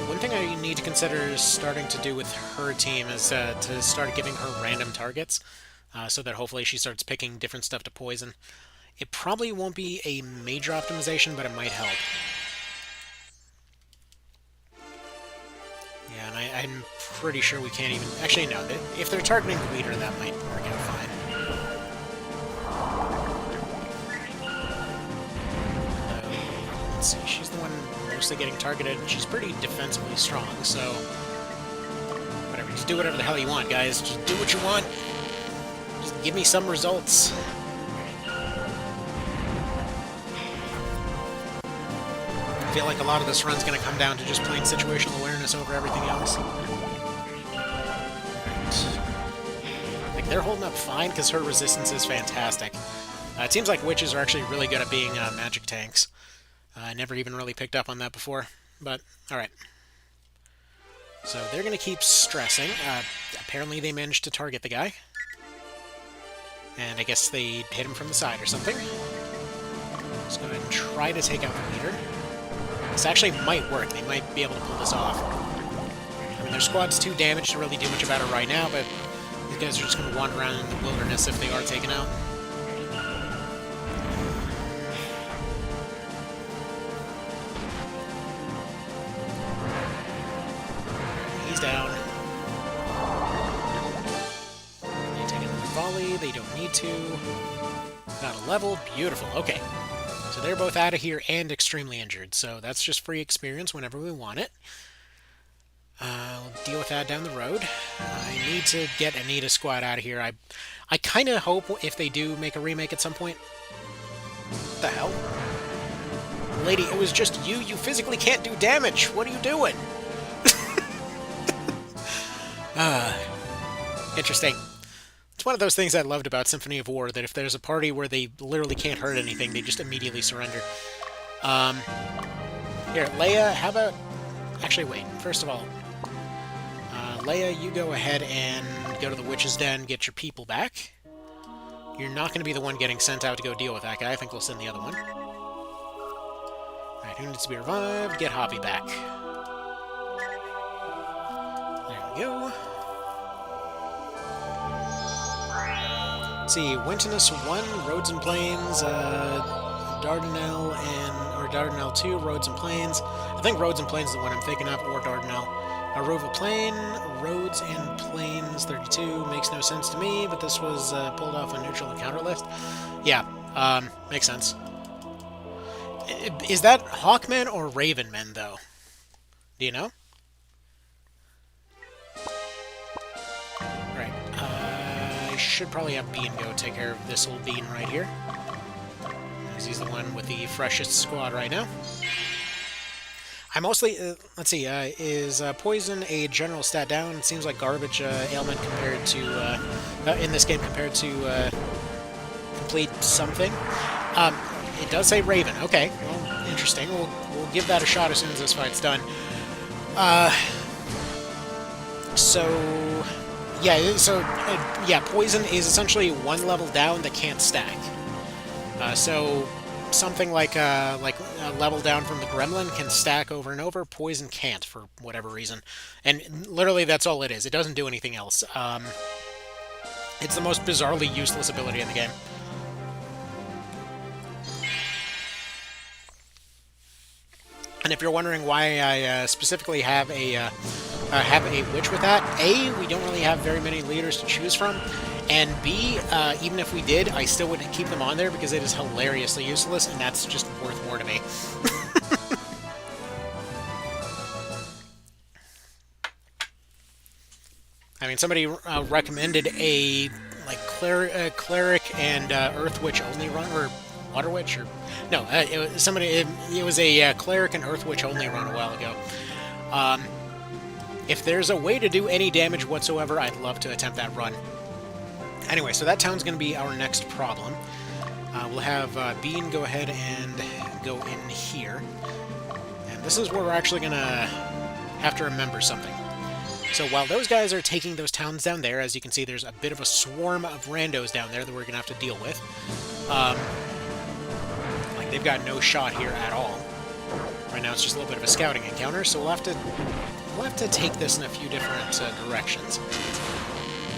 One thing I need to consider starting to do with her team is to start giving her random targets, so that hopefully she starts picking different stuff to poison. It probably won't be a major optimization, but it might help. Yeah, and I'm pretty sure we can't even... Actually, no. If they're targeting the leader, that might work out fine. Let's see. She's the one mostly getting targeted. She's pretty defensively strong, so... Whatever. Just do whatever the hell you want, guys. Just do what you want. Just give me some results. I feel like a lot of this run's going to come down to just plain situational awareness over everything else. Like, they're holding up fine because her resistance is fantastic. It seems like witches are actually really good at being magic tanks. I never even really picked up on that before, but alright. So they're going to keep stressing. Apparently they managed to target the guy. And I guess they hit him from the side or something. Let's go ahead and try to take out the leader. This actually might work. They might be able to pull this off. I mean, their squad's too damaged to really do much about it right now, but these guys are just going to wander around in the wilderness if they are taken out. He's down. They take another volley. They don't need to. Got a level. Beautiful. Okay. So they're both out of here and extremely injured, so that's just free experience whenever we want it. We'll deal with that down the road. I need to get Anita's squad out of here. I kind of hope if they do make a remake at some point... What the hell? Lady, it was just you. You physically can't do damage. What are you doing? Interesting. It's one of those things I loved about Symphony of War, that if there's a party where they literally can't hurt anything, they just immediately surrender. Here, Leia, how about... Actually, wait. First of all, Leia, you go ahead and go to the Witch's Den, get your people back. You're not going to be the one getting sent out to go deal with that guy. I think we'll send the other one. Alright, who needs to be revived? Get Hoppy back. There we go. Let's see, Wintonus 1, Roads and Plains, Dardanelle 2, Roads and Plains. I think Roads and Plains is the one I'm thinking of, or Dardanelle. Aruva Plain, Roads and Plains 32, makes no sense to me, but this was pulled off a neutral encounter list. Yeah, makes sense. Is that Hawkmen or Ravenmen, though? Do you know? Right. I should probably have Bean go take care of this old Bean right here. Because he's the one with the freshest squad right now. I mostly... let's see, is Poison a general stat down? It seems like garbage ailment compared to... in this game compared to complete something. It does say Raven. Okay, well, interesting. We'll give that a shot as soon as this fight's done. So... Yeah, so, yeah, poison is essentially one level down that can't stack. So, something like a level down from the gremlin can stack over and over, poison can't for whatever reason. And literally that's all it is. It doesn't do anything else. It's the most bizarrely useless ability in the game. And if you're wondering why I specifically have a witch with that, A, we don't really have very many leaders to choose from, and B, even if we did, I still wouldn't keep them on there because it is hilariously useless, and that's just worth more to me. I mean, somebody recommended a cleric and earth witch only run, or water witch, or no, it was a cleric and earth witch only run a while ago. If there's a way to do any damage whatsoever, I'd love to attempt that run. Anyway, so that town's going to be our next problem. We'll have Bean go ahead and go in here. And this is where we're actually going to have to remember something. So while those guys are taking those towns down there, as you can see, there's a bit of a swarm of randos down there that we're going to have to deal with. Like, they've got no shot here at all. Right now it's just a little bit of a scouting encounter, so we'll have to take this in a few different directions.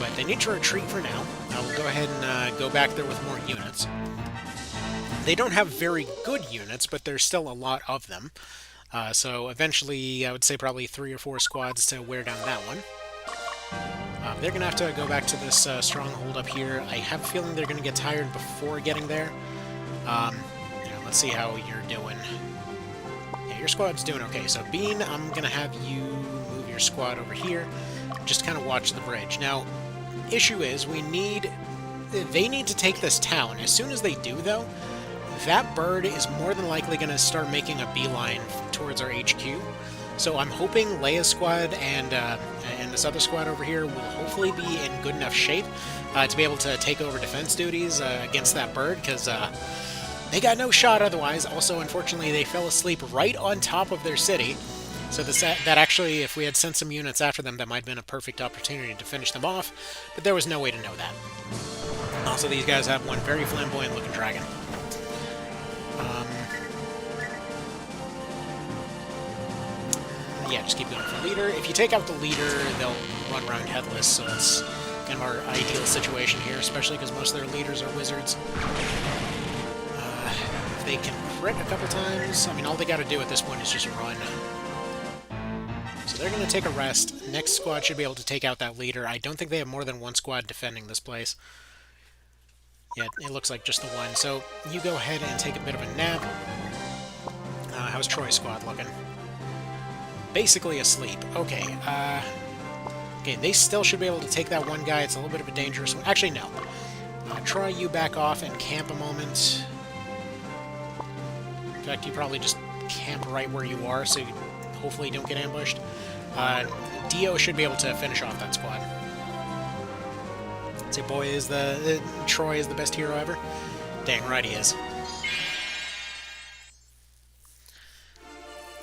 But they need to retreat for now. We'll go ahead and go back there with more units. They don't have very good units, but there's still a lot of them. So eventually, I would say probably 3 or 4 squads to wear down that one. They're going to have to go back to this stronghold up here. I have a feeling they're going to get tired before getting there. Let's see how you're doing. Yeah, your squad's doing okay. So Bean, I'm going to have you move your squad over here. Just kind of watch the bridge. Now, issue is they need to take this town. As soon as they do, though, that bird is more than likely going to start making a beeline towards our HQ. So I'm hoping Leia's squad and this other squad over here will hopefully be in good enough shape to be able to take over defense duties against that bird, because they got no shot otherwise. Also, unfortunately, they fell asleep right on top of their city. So that actually, if we had sent some units after them, that might have been a perfect opportunity to finish them off, but there was no way to know that. Also, these guys have one very flamboyant-looking dragon. Yeah, just keep going for leader. If you take out the leader, they'll run around headless, so it's kind of our ideal situation here, especially because most of their leaders are wizards. If they can crit a couple times, I mean, all they got to do at this point is just run. So they're going to take a rest. Next squad should be able to take out that leader. I don't think they have more than one squad defending this place. Yeah, it looks like just the one. So you go ahead and take a bit of a nap. How's Troy's squad looking? Basically asleep. Okay, okay, they still should be able to take that one guy. It's a little bit of a dangerous one. Actually, no. Troy, you back off and camp a moment. In fact, you probably just camp right where you are, so you hopefully don't get ambushed. Dio should be able to finish off that squad. Say, boy, Troy is the best hero ever? Dang right he is.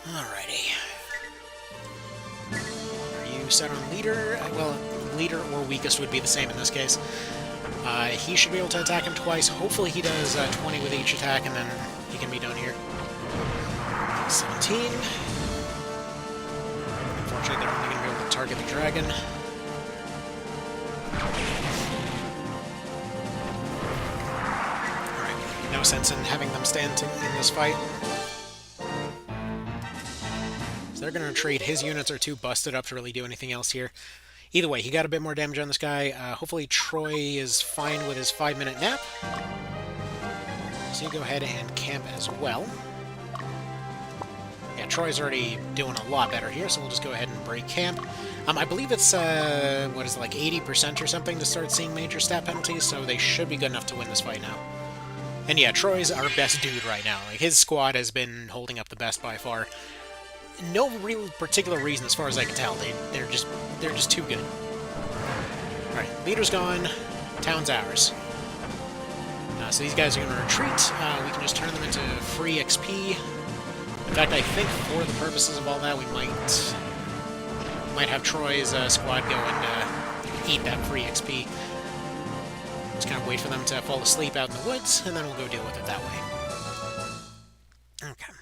Alrighty. Are you set on leader? Well, leader or weakest would be the same in this case. He should be able to attack him twice. Hopefully he does 20 with each attack, and then he can be done here. 17. Unfortunately, they're only going to be able to target the dragon. Alright, no sense in having them stand in this fight. So they're going to retreat. His units are too busted up to really do anything else here. Either way, he got a bit more damage on this guy. Hopefully Troy is fine with his 5-minute nap. So you go ahead and camp as well. Yeah, Troy's already doing a lot better here, so we'll just go ahead and break camp. I believe it's, what is it, like 80% or something to start seeing major stat penalties, so they should be good enough to win this fight now. And yeah, Troy's our best dude right now. Like, his squad has been holding up the best by far. No real particular reason, as far as I can tell. They're just too good. Alright, leader's gone. Town's ours. So these guys are going to retreat. We can just turn them into free XP. In fact, I think for the purposes of all that, we might have Troy's squad go and eat that free XP. Just kind of wait for them to fall asleep out in the woods, and then we'll go deal with it that way. Okay.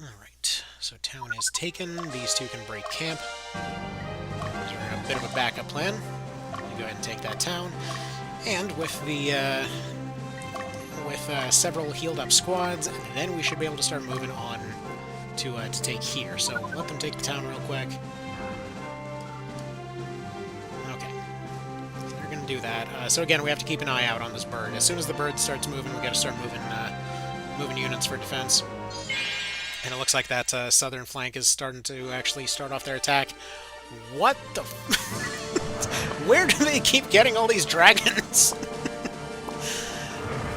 Alright, so town is taken. These two can break camp. So we're a bit of a backup plan. You go ahead and take that town. And with the several healed up squads, then we should be able to start moving on to take here. So let them take the town real quick. Okay, so they're going to do that. So again, we have to keep an eye out on this bird. As soon as the bird starts moving, we got to start moving units for defense. And it looks like that southern flank is starting to actually start off their attack. What the? Where do they keep getting all these dragons?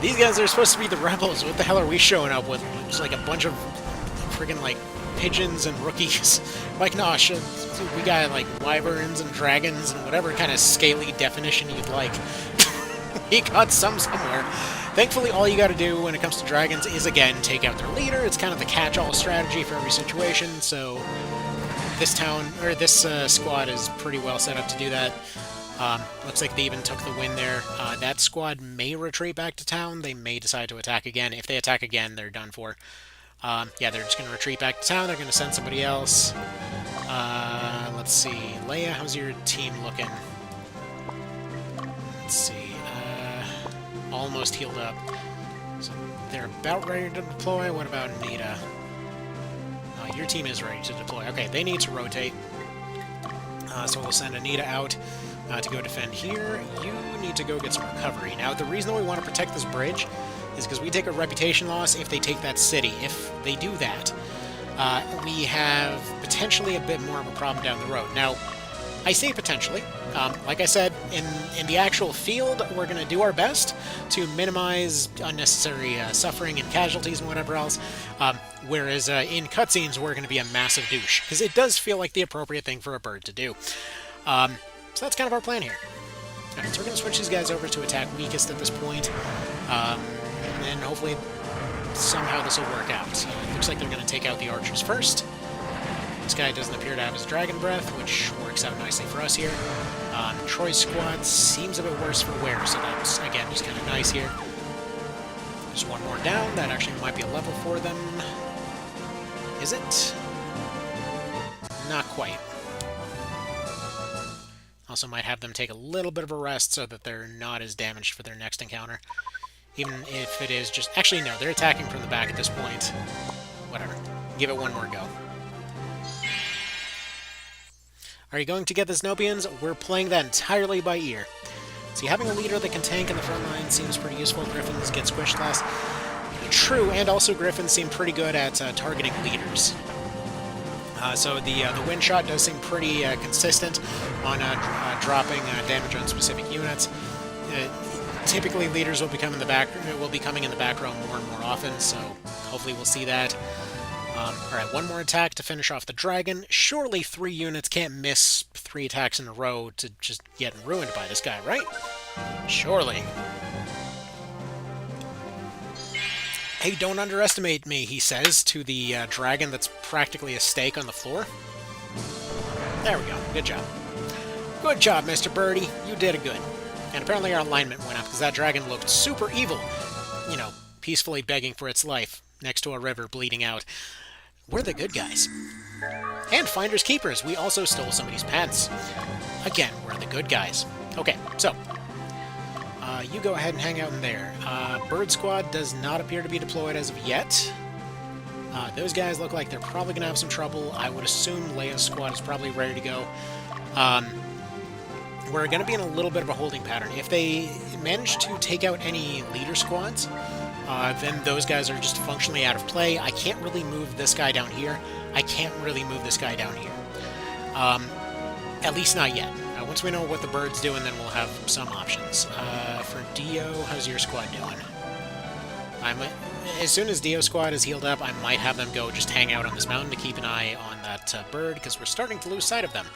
These guys are supposed to be the rebels. What the hell are we showing up with? Just like a bunch of friggin' like pigeons and rookies. Like, no, we got like wyverns and dragons and whatever kind of scaly definition you'd like. We got some somewhere. Thankfully, all you got to do when it comes to dragons is, again, take out their leader. It's kind of the catch-all strategy for every situation, so this town, or this squad is pretty well set up to do that. Looks like they even took the win there. That squad may retreat back to town. They may decide to attack again. If they attack again, they're done for. Yeah, they're just going to retreat back to town. They're going to send somebody else. Let's see. Leia, how's your team looking? Let's see. Almost healed up. So they're about ready to deploy. What about Nita? Your team is ready to deploy. Okay, they need to rotate. So we'll send Anita out to go defend here. You need to go get some recovery. Now, the reason that we want to protect this bridge is because we take a reputation loss if they take that city. If they do that, we have potentially a bit more of a problem down the road. Now, I say potentially. Like I said, in the actual field, we're going to do our best to minimize unnecessary suffering and casualties and whatever else, whereas in cutscenes, we're going to be a massive douche, because it does feel like the appropriate thing for a bird to do. So that's kind of our plan here. Alright, so we're going to switch these guys over to attack weakest at this point, and hopefully somehow this will work out. So it looks like they're going to take out the archers first. This guy doesn't appear to have his dragon breath, which works out nicely for us here. Troy's squad seems a bit worse for wear, so that's, again, just kind of nice here. There's one more down. That actually might be a level for them. Is it? Not quite. Also might have them take a little bit of a rest so that they're not as damaged for their next encounter. Even if it is just... Actually, no, they're attacking from the back at this point. Whatever. Give it one more go. Are you going to get the Snopians? We're playing that entirely by ear. See, having a leader that can tank in the front line seems pretty useful. Gryphons get squished less. True, and also Gryphons seem pretty good at targeting leaders. So the wind shot does seem pretty consistent on dropping damage on specific units. Typically, leaders will be coming in the back row more and more often, so hopefully we'll see that. Alright, one more attack to finish off the dragon. Surely 3 units can't miss 3 attacks in a row to just get ruined by this guy, right? Surely. Hey, don't underestimate me, he says to the dragon that's practically a steak on the floor. There we go. Good job. Good job, Mr. Birdie. You did it good. And apparently our alignment went up because that dragon looked super evil. You know, peacefully begging for its life next to a river bleeding out. We're the good guys. And finders keepers. We also stole somebody's pants. Again, we're the good guys. Okay, so you go ahead and hang out in there. Bird Squad does not appear to be deployed as of yet. Those guys look like they're probably going to have some trouble. I would assume Leia's squad is probably ready to go. We're going to be in a little bit of a holding pattern. If they manage to take out any leader squads, then those guys are just functionally out of play. I can't really move this guy down here. I can't really move this guy down here. At least not yet. Once we know what the bird's doing, then we'll have some options. For Dio, how's your squad doing? As soon as Dio's squad is healed up, I might have them go just hang out on this mountain to keep an eye on that bird, because we're starting to lose sight of them.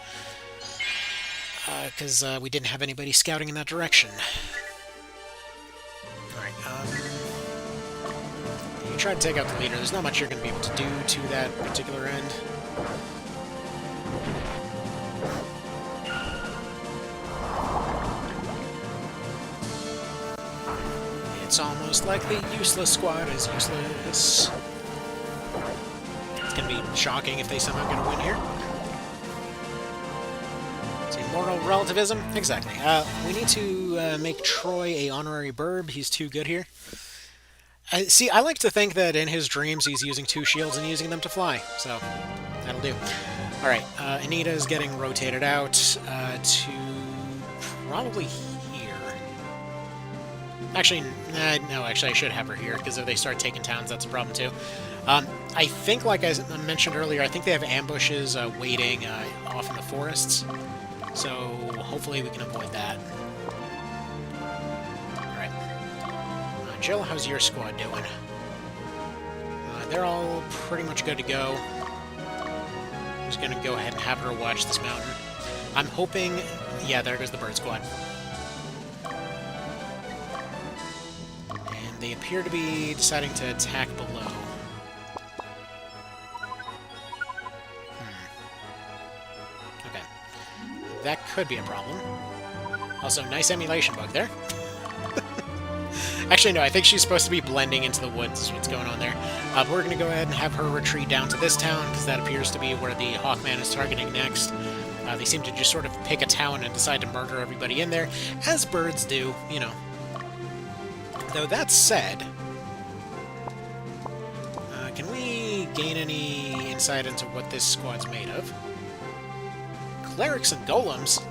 Because we didn't have anybody scouting in that direction. Alright, you try to take out the leader. There's not much you're going to be able to do to that particular end. It's almost like the useless squad is useless. It's gonna be shocking if they somehow get a win here. See, moral relativism? Exactly. We need to make Troy a honorary burb. He's too good here. See, I like to think that in his dreams he's using 2 shields and using them to fly, so that'll do. Alright, Anita is getting rotated out to probably here. Actually, no, actually I should have her here, because if they start taking towns, that's a problem too. I think, like I mentioned earlier, I think they have ambushes waiting off in the forests, so hopefully we can avoid that. Alright. Jill, how's your squad doing? They're all pretty much good to go. I'm just going to go ahead and have her watch this mountain. I'm hoping... Yeah, there goes the bird squad. And they appear to be deciding to attack below. Okay. That could be a problem. Also, nice emulation bug there. Actually, no, I think she's supposed to be blending into the woods is what's going on there. We're going to go ahead and have her retreat down to this town, because that appears to be where the Hawkman is targeting next. They seem to just sort of pick a town and decide to murder everybody in there, as birds do, you know. Though that said, can we gain any insight into what this squad's made of? Clerics and golems?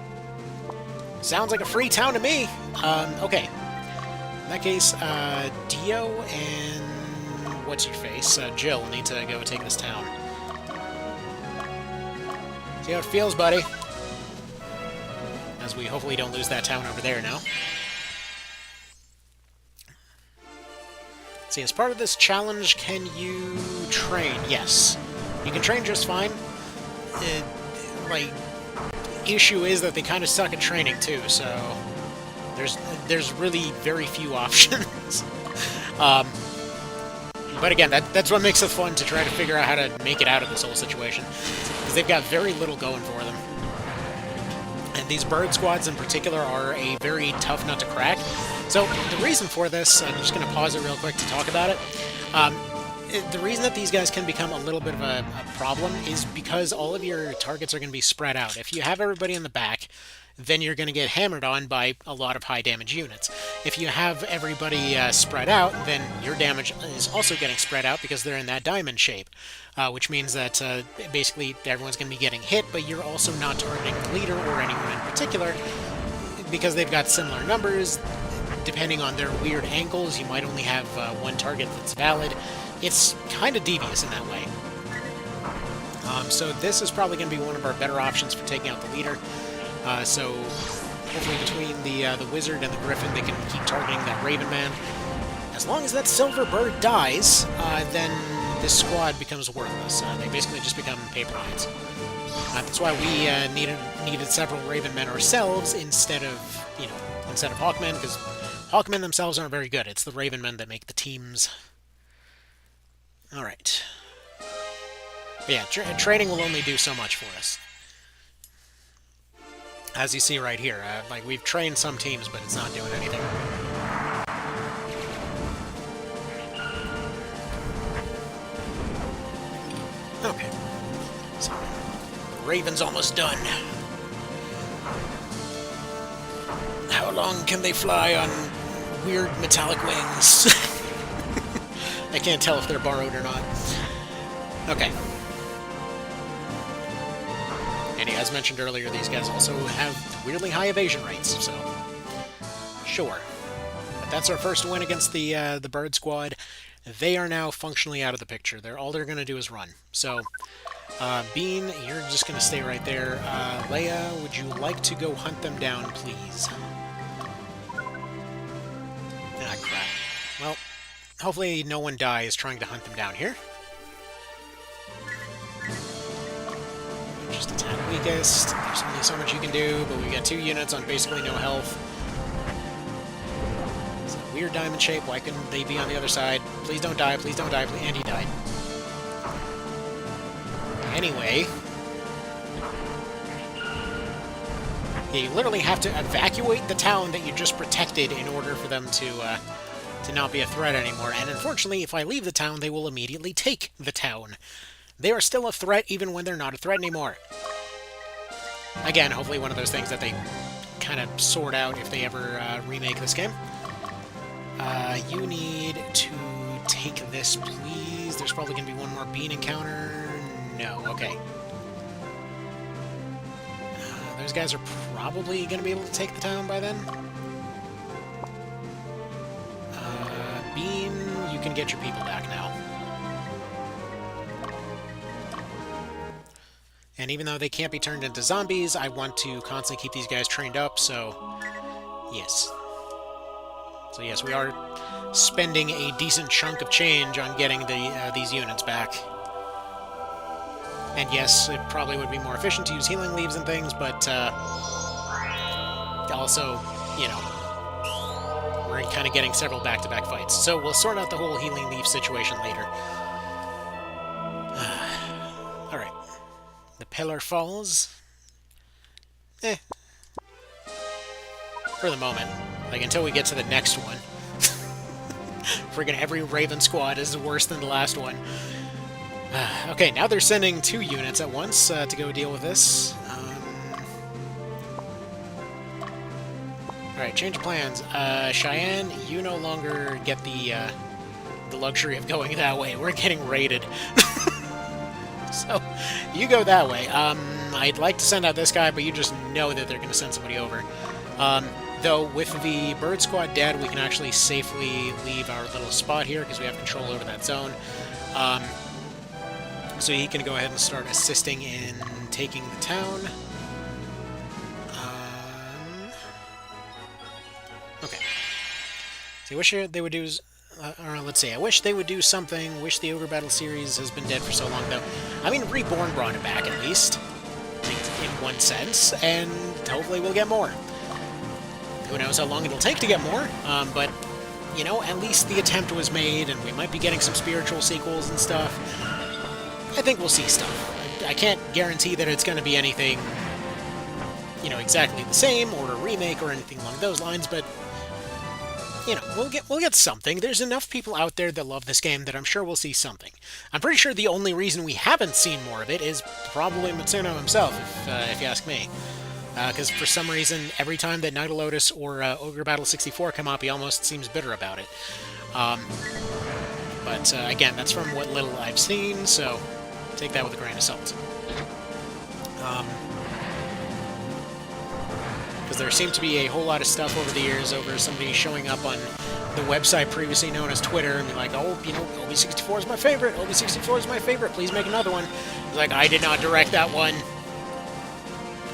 Sounds like a free town to me! Okay. In that case, Dio and what's-your-face, Jill, need to go take this town. See how it feels, buddy? As we hopefully don't lose that town over there now. See, as part of this challenge, can you train? Yes. You can train just fine. Like, issue is that they kind of suck at training, too, so... There's really very few options. But again, that's what makes it fun to try to figure out how to make it out of this whole situation. Because they've got very little going for them. And these bird squads in particular are a very tough nut to crack. So the reason for this, I'm just going to pause it real quick to talk about it. The reason that these guys can become a little bit of a problem is because all of your targets are going to be spread out. If you have everybody in the back, then you're going to get hammered on by a lot of high damage units. If you have everybody spread out, then your damage is also getting spread out because they're in that diamond shape, which means that basically everyone's going to be getting hit, but you're also not targeting the leader or anyone in particular because they've got similar numbers. Depending on their weird angles, you might only have one target that's valid. It's kind of devious in that way. So this is probably going to be one of our better options for taking out the leader. So hopefully between the wizard and the griffin, they can keep targeting that Ravenman. As long as that silver bird dies, then this squad becomes worthless. They basically just become paper hides. That's why we needed several Ravenmen ourselves instead of Hawkmen, because Hawkmen themselves aren't very good. It's the Ravenmen that make the teams. All right. But yeah, training will only do so much for us. As you see right here, like we've trained some teams, but it's not doing anything. Okay. So, the Raven's almost done. How long can they fly on weird metallic wings? I can't tell if they're borrowed or not. Okay. And as mentioned earlier, these guys also have weirdly high evasion rates, so... Sure. But that's our first win against the bird squad. They are now functionally out of the picture. All they're going to do is run. So, Bean, you're just going to stay right there. Leia, would you like to go hunt them down, please? Ah, crap. Well, hopefully no one dies trying to hunt them down here. Just attack weakest. There's only so much you can do, but we got 2 units on basically no health. It's a weird diamond shape. Why couldn't they be on the other side? Please don't die, please don't die, please. And he died. Anyway. Yeah, you literally have to evacuate the town that you just protected in order for them to to not be a threat anymore, and unfortunately, if I leave the town, they will immediately take the town. They are still a threat even when they're not a threat anymore. Again, hopefully one of those things that they kind of sort out if they ever remake this game. You need to take this, please. There's probably going to be one more bean encounter. No, okay. Those guys are probably going to be able to take the town by then. Bean, you can get your people back now. And even though they can't be turned into zombies, I want to constantly keep these guys trained up, so yes. So yes, we are spending a decent chunk of change on getting these units back. And yes, it probably would be more efficient to use healing leaves and things, but also, you know, we're kind of getting several back-to-back fights. So we'll sort out the whole healing leaf situation later. Alright. The pillar falls. For the moment. Like, until we get to the next one. Friggin' every Raven squad is worse than the last one. Okay, now they're sending 2 units at once to go deal with this. Alright, change of plans. Cheyenne, you no longer get the luxury of going that way. We're getting raided. So, you go that way. I'd like to send out this guy, but you just know that they're going to send somebody over. Though, with the bird squad dead, we can actually safely leave our little spot here, because we have control over that zone. So he can go ahead and start assisting in taking the town. Okay. So I wish they would do... or let's see, I wish they would do something. Wish the Ogre Battle series has been dead for so long, though. I mean, Reborn brought it back, at least. In one sense, and hopefully we'll get more. Who knows how long it'll take to get more, but, you know, at least the attempt was made, and we might be getting some spiritual sequels and stuff. I think we'll see stuff. I can't guarantee that it's going to be anything, you know, exactly the same, or a remake, or anything along those lines, but... you know, we'll get something. There's enough people out there that love this game that I'm sure we'll see something. I'm pretty sure the only reason we haven't seen more of it is probably Matsuno himself, if you ask me. Because for some reason, every time that Night of Lotus or Ogre Battle 64 come up, he almost seems bitter about it. But again, that's from what little I've seen, so take that with a grain of salt. Because there seemed to be a whole lot of stuff over the years over somebody showing up on the website previously known as Twitter and be like, oh, you know, OB64 is my favorite, OB64 is my favorite, please make another one. It's like, I did not direct that one.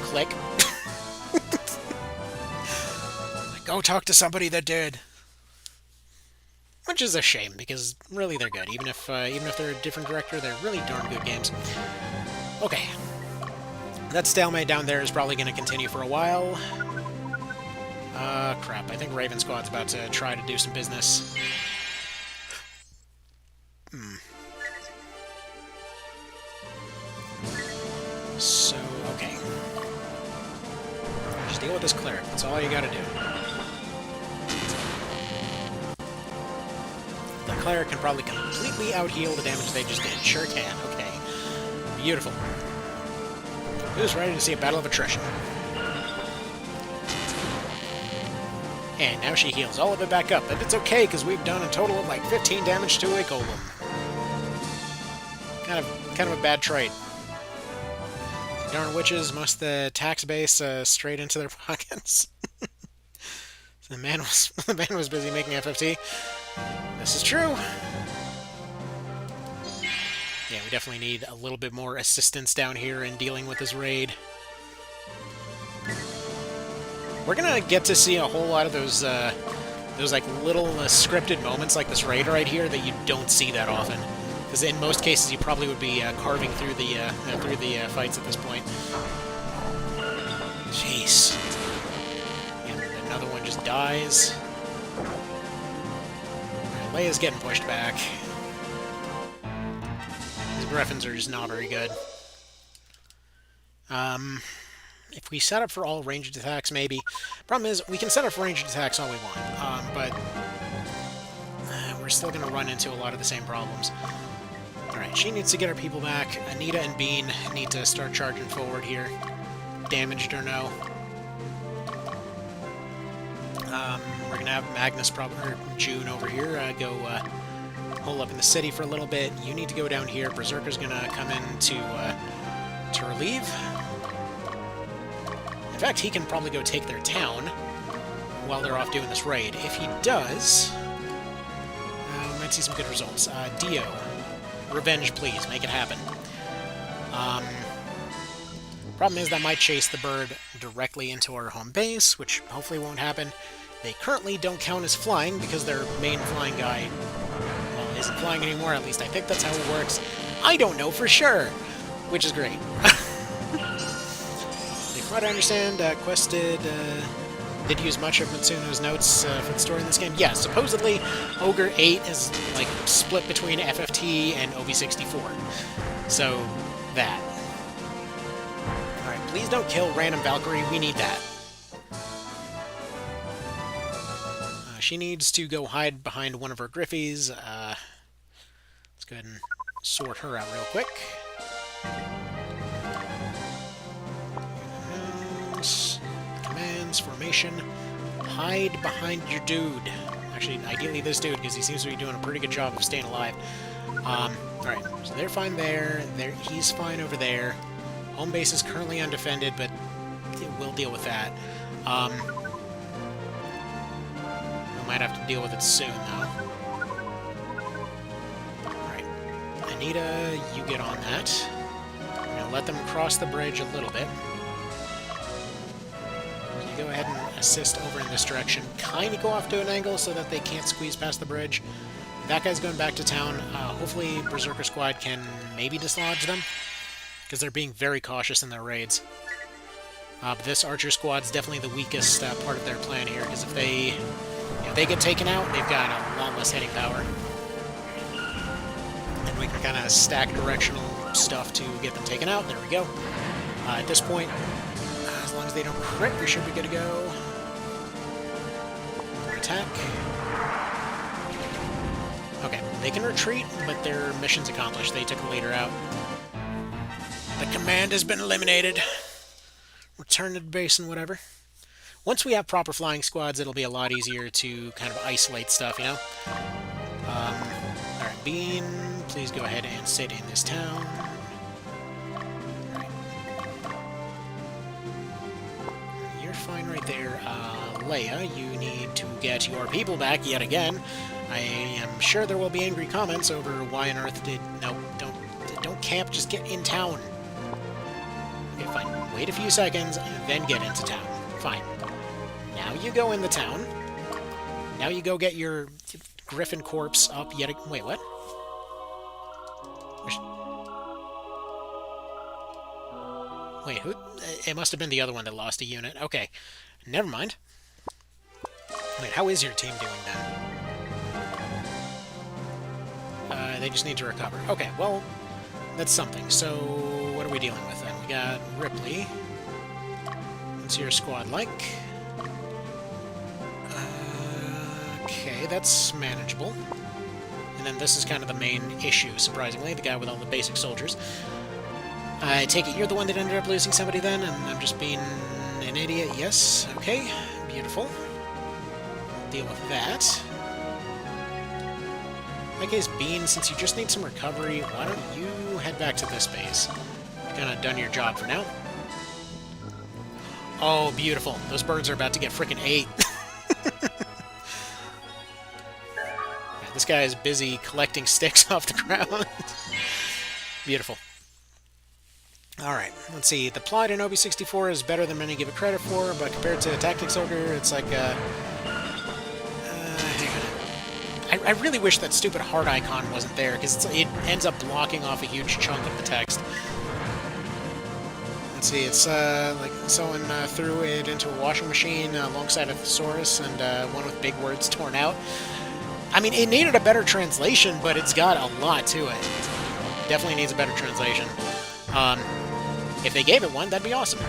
Click. Like, go talk to somebody that did. Which is a shame, because really they're good. Even if they're a different director, they're really darn good games. Okay. That stalemate down there is probably going to continue for a while. Crap. I think Raven Squad's about to try to do some business. So, okay. Just deal with this cleric. That's all you gotta do. The cleric can probably completely out-heal the damage they just did. Sure can. Okay. Beautiful. Who's ready to see a battle of attrition? And now she heals all of it back up, but it's okay, because we've done a total of like 15 damage to a golem. Kind of a bad trait. Darn witches, most of the tax base straight into their pockets. The man was busy making FFT. This is true. Yeah, we definitely need a little bit more assistance down here in dealing with this raid. We're gonna get to see a whole lot of those like little scripted moments like this raid right here that you don't see that often. Because in most cases you probably would be carving through the fights at this point. Jeez. And another one just dies. Right, Leia's getting pushed back. These Gryphons are just not very good. If we set up for all ranged attacks, maybe. Problem is, we can set up for ranged attacks all we want, but we're still going to run into a lot of the same problems. Alright, she needs to get her people back. Anita and Bean need to start charging forward here. Damaged or no. We're going to have Magnus, or June over here, go hole up in the city for a little bit. You need to go down here. Berserker's going to come in to relieve. In fact, he can probably go take their town while they're off doing this raid. If he does, we might see some good results. Dio, revenge, please. Make it happen. Problem is that might chase the bird directly into our home base, which hopefully won't happen. They currently don't count as flying because their main flying guy, well, isn't flying anymore. At least I think that's how it works. I don't know for sure, which is great. From what I understand, Quest did use much of Matsuno's notes for the story in this game. Yeah, supposedly Ogre 8 is like split between FFT and OB64. So, that. Alright, please don't kill random Valkyrie. We need that. She needs to go hide behind one of her Gryphs. Let's go ahead and sort her out real quick. Commands, formation. Hide behind your dude. Actually, ideally this dude, because he seems to be doing a pretty good job of staying alive. Alright, so they're fine there. He's fine over there. Home base is currently undefended, but we'll deal with that. We might have to deal with it soon, though. Alright. Anita, you get on that. I'm going to let them cross the bridge a little bit. So you go ahead and assist over in this direction. Kind of go off to an angle so that they can't squeeze past the bridge. That guy's going back to town. Hopefully Berserker Squad can maybe dislodge them, because they're being very cautious in their raids. But this Archer Squad's definitely the weakest part of their plan here, because if they get taken out, they've got a lot less hitting power. And we can kind of stack directional stuff to get them taken out. There we go. At this point, as long as they don't crit, we should be good to go. Attack. Okay, they can retreat, but their mission's accomplished. They took a leader out. The command has been eliminated. Return to the base and whatever. Once we have proper flying squads, it'll be a lot easier to kind of isolate stuff, you know? Alright, Bean, please go ahead and sit in this town. Right. You're fine right there. Leia, you need to get your people back yet again. I am sure there will be angry comments over why on earth did... No, don't camp, just get in town. Okay, fine. Wait a few seconds, and then get into town. Fine. Now you go in the town. Now you go get your Griffin corpse up yet again. Wait, what? Wait, who? It must have been the other one that lost a unit. Okay. Never mind. Wait, how is your team doing then? They just need to recover. Okay, well, that's something. So, what are we dealing with then? We got Ripley. What's your squad like? Okay, that's manageable. And then this is kind of the main issue, surprisingly, the guy with all the basic soldiers. I take it you're the one that ended up losing somebody then, and I'm just being an idiot? Yes, okay, beautiful. Deal with that. In that case, Bean, since you just need some recovery, why don't you head back to this base? You've kind of done your job for now. Oh, beautiful. Those birds are about to get frickin' ate. This guy is busy collecting sticks off the ground. Beautiful. Alright, let's see. The plot in OB64 is better than many give it credit for, but compared to Tactics Ogre, it's like, hang on. I really wish that stupid heart icon wasn't there, because it ends up blocking off a huge chunk of the text. Let's see, it's like someone threw it into a washing machine alongside a thesaurus, and one with big words torn out. I mean, it needed a better translation, but it's got a lot to it. Definitely needs a better translation. If they gave it one, that'd be awesome.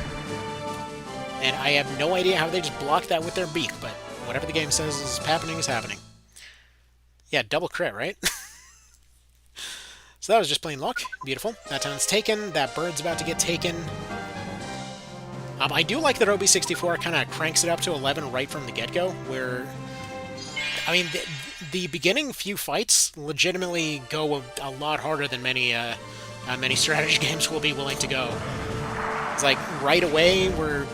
And I have no idea how they just blocked that with their beak, but whatever the game says is happening is happening. Yeah, double crit, right? So that was just plain luck. Beautiful. That town's taken. That bird's about to get taken. I do like that OB64 kind of cranks it up to 11 right from the get-go, where... I mean, the beginning few fights legitimately go a lot harder than many strategy games will be willing to go. It's like right away we're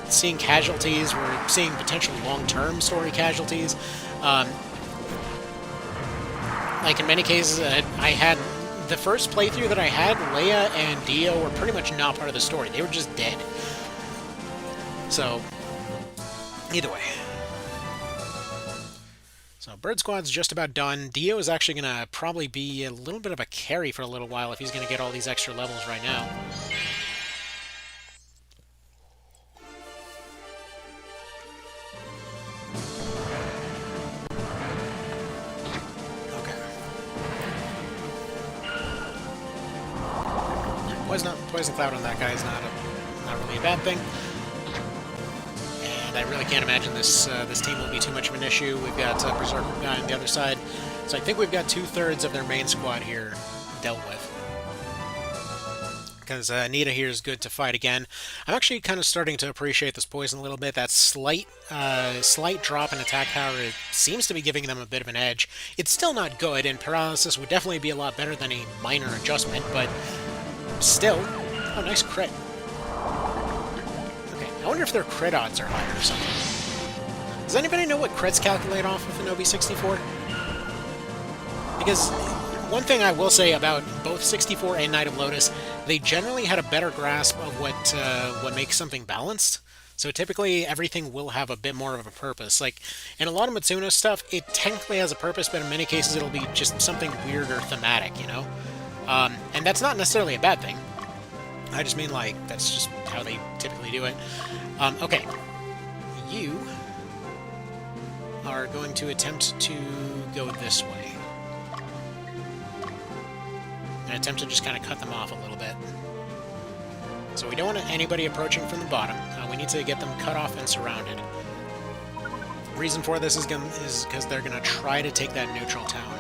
seeing casualties, we're seeing potential long-term story casualties. Like in many cases, I had the first playthrough that I had, Leia and Dio were pretty much not part of the story. They were just dead. So, either way. So, Bird Squad's just about done. Dio is actually going to probably be a little bit of a carry for a little while if he's going to get all these extra levels right now. Poison Cloud on that guy is not really a bad thing. And I really can't imagine this team will be too much of an issue. We've got Berserker guy on the other side. So I think we've got 2/3 of their main squad here dealt with. Because Nita here is good to fight again. I'm actually kind of starting to appreciate this poison a little bit. That slight drop in attack power, it seems to be giving them a bit of an edge. It's still not good, and paralysis would definitely be a lot better than a minor adjustment, but still... Oh, nice crit. Okay, I wonder if their crit odds are higher or something. Does anybody know what crits calculate off with an OB64? Because one thing I will say about both 64 and Knight of Lotus, they generally had a better grasp of what makes something balanced. So typically everything will have a bit more of a purpose. Like, in a lot of Matsuno stuff, it technically has a purpose, but in many cases it'll be just something weird or thematic, you know? And that's not necessarily a bad thing. I just mean, like, that's just how they typically do it. Okay. You are going to attempt to go this way. And attempt to just kind of cut them off a little bit. So we don't want anybody approaching from the bottom. We need to get them cut off and surrounded. Reason for this is because they're going to try to take that neutral town.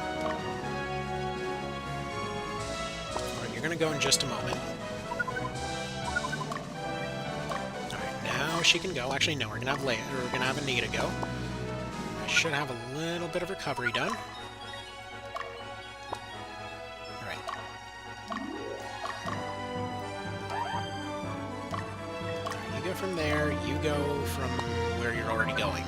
Alright, you're going to go in just a moment. She can go. Actually, no, we're gonna have Leia, or we're gonna have Anita go. I should have a little bit of recovery done. Alright. You go from there, you go from where you're already going.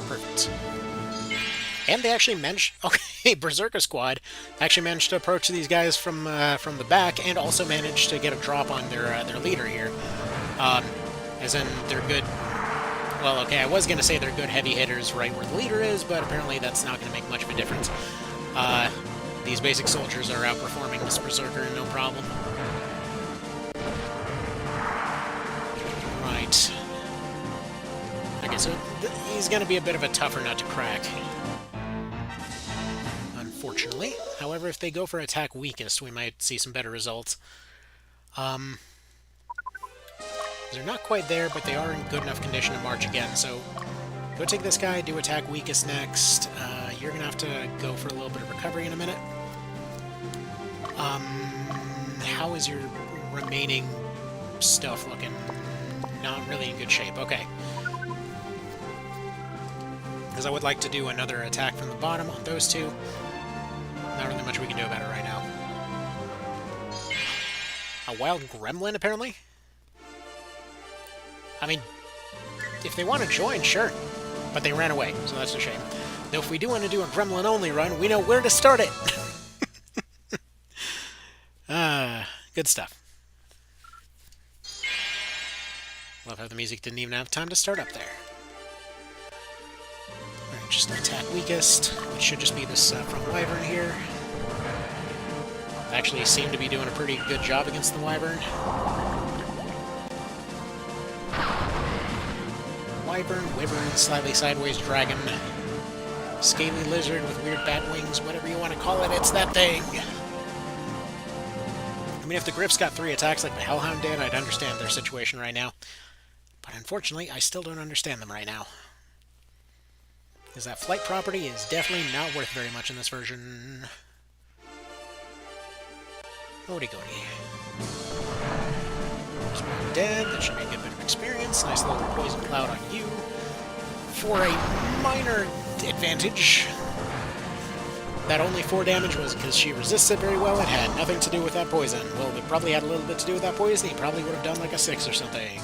Perfect. And they actually managed... Okay, Berserker Squad actually managed to approach these guys from the back, and also managed to get a drop on their leader here. As in, they're good... Well, okay, I was going to say they're good heavy hitters right where the leader is, but apparently that's not going to make much of a difference. These basic soldiers are outperforming this Berserker, no problem. Right. Okay, so he's going to be a bit of a tougher nut to crack. Unfortunately. However, if they go for attack weakest, we might see some better results. They're not quite there, but they are in good enough condition to march again, so go take this guy, do attack weakest next. You're going to have to go for a little bit of recovery in a minute. How is your remaining stuff looking? Not really in good shape. Okay. Because I would like to do another attack from the bottom on those two. Not really much we can do about it right now. A wild gremlin, apparently? I mean, if they want to join, sure. But they ran away, so that's a shame. Though if we do want to do a gremlin-only run, we know where to start it! Good stuff. Love how the music didn't even have time to start up there. Alright, just an attack weakest, which should just be this front wyvern here. Actually seem to be doing a pretty good job against the wyvern. Wyvern, slightly sideways dragon, scaly lizard with weird bat wings, whatever you want to call it, it's that thing! I mean, if the Gryphs got 3 attacks like the Hellhound did, I'd understand their situation right now. But unfortunately, I still don't understand them right now. Because that flight property is definitely not worth very much in this version. Odie goody. There's one dead. That should be a good bit of experience. Nice little poison cloud on you. For a minor advantage. That only 4 damage was because she resists it very well. It had nothing to do with that poison. Well, it probably had a little bit to do with that poison. He probably would have done like a 6 or something.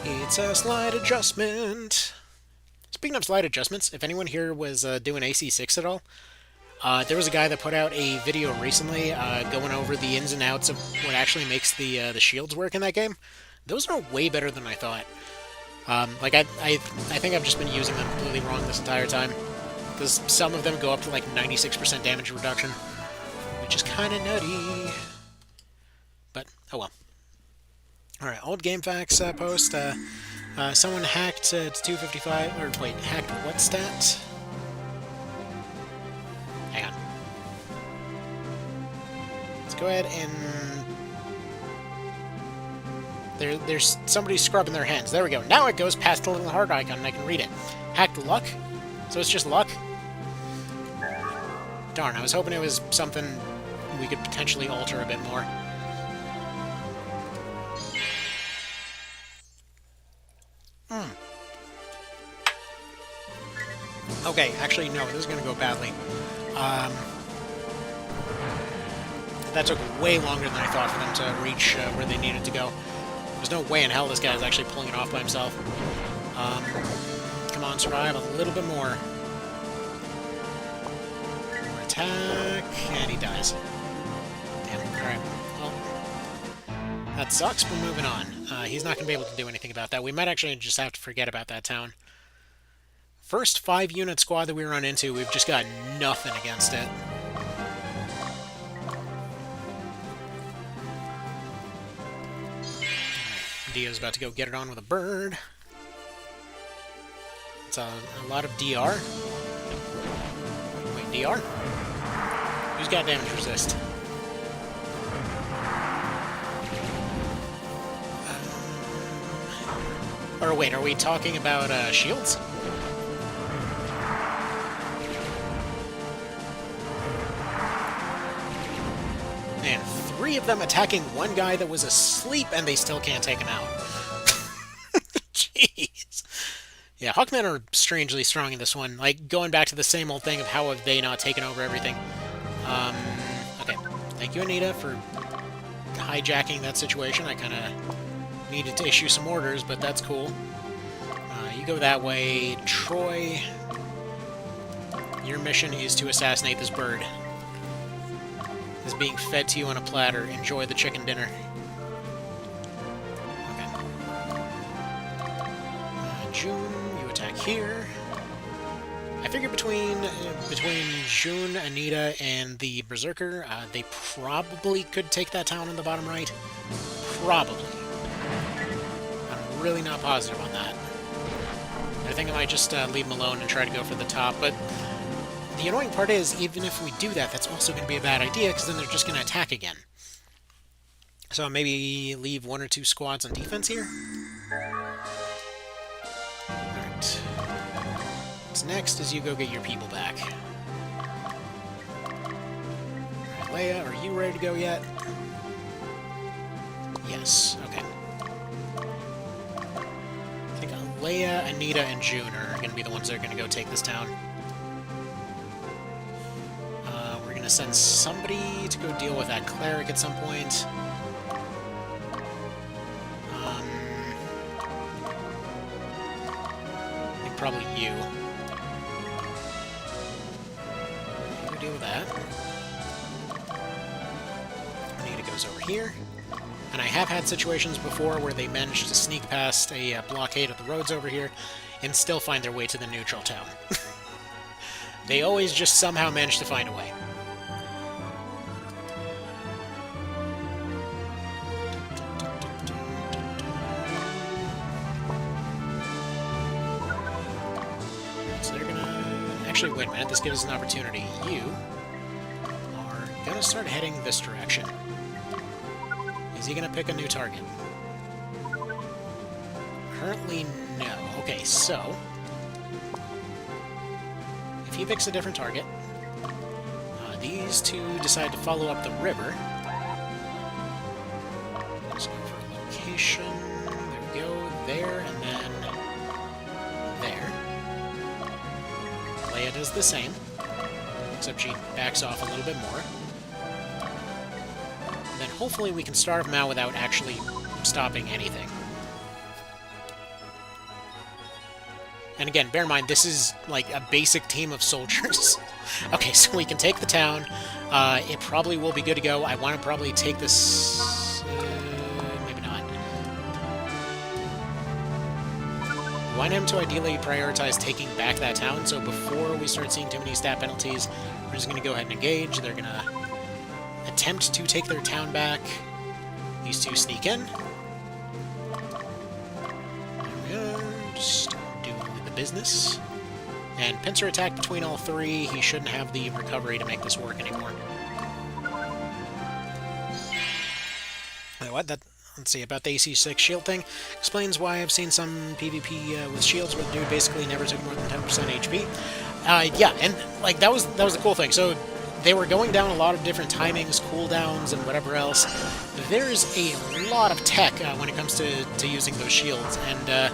It's a slight adjustment. Speaking of slight adjustments, if anyone here was doing AC6 at all, there was a guy that put out a video recently going over the ins and outs of what actually makes the shields work in that game. Those are way better than I thought. Like, I think I've just been using them completely wrong this entire time. Because some of them go up to like 96% damage reduction, which is kind of nutty. But, oh well. Alright, old GameFAQs post. Someone hacked to 255, or wait, hacked what stat? Hang on. Let's go ahead and... There's somebody scrubbing their hands. There we go. Now it goes past the little heart icon and I can read it. Hacked luck? So it's just luck? Darn, I was hoping it was something we could potentially alter a bit more. Okay, actually, no, this is going to go badly. That took way longer than I thought for them to reach where they needed to go. There's no way in hell this guy's actually pulling it off by himself. Come on, survive a little bit more. More attack, and he dies. Damn, alright. Well, that sucks, but moving on. He's not going to be able to do anything about that. We might actually just have to forget about that town. First 5-unit squad that we run into, we've just got nothing against it. Dio's about to go get it on with a bird. It's a lot of DR. Wait, DR? Who's got damage resist? Or wait, are we talking about shields? Man, 3 of them attacking one guy that was asleep, and they still can't take him out. Jeez. Yeah, Hawkmen are strangely strong in this one. Like, going back to the same old thing of how have they not taken over everything. Okay. Thank you, Anita, for hijacking that situation. I kind of needed to issue some orders, but that's cool. You go that way. Troy, your mission is to assassinate this bird. Is being fed to you on a platter. Enjoy the chicken dinner. Okay. June, you attack here. I figure between June, Anita, and the Berserker, they probably could take that town in the bottom right. Probably. I'm really not positive on that. I think I might just leave them alone and try to go for the top, but the annoying part is, even if we do that, that's also going to be a bad idea, because then they're just going to attack again. So maybe leave 1 or 2 squads on defense here? Alright. What's next is you go get your people back. Alright, Leia, are you ready to go yet? Yes, okay. I think Leia, Anita, and June are going to be the ones that are going to go take this town. We're going to send somebody to go deal with that cleric at some point. I think probably you. Go deal with that. Anita goes over here. And I have had situations before where they managed to sneak past a blockade of the roads over here and still find their way to the neutral town. They always just somehow manage to find a way. So they're gonna... Actually, wait a minute, this gives us an opportunity. You are gonna start heading this direction. Is he going to pick a new target? Currently, no. Okay, so... if he picks a different target, these two decide to follow up the river. Let's go for location. There we go. There, and then there. Leia does the same, except she backs off a little bit more. And then hopefully we can starve Mao without actually stopping anything. And again, bear in mind, this is like a basic team of soldiers. Okay, so we can take the town. It probably will be good to go. I want to probably take this... maybe not. I want him to ideally prioritize taking back that town, so before we start seeing too many stat penalties, we're just going to go ahead and engage. They're going to attempt to take their town back. These two sneak in. There we go. Just do the business. And pincer attack between all three. He shouldn't have the recovery to make this work anymore. What? Let's see, about the AC6 shield thing. Explains why I've seen some PvP with shields where the dude basically never took more than 10% HP. Yeah, and like that was the cool thing. So they were going down a lot of different timings, cooldowns, and whatever else. There's a lot of tech when it comes to using those shields, and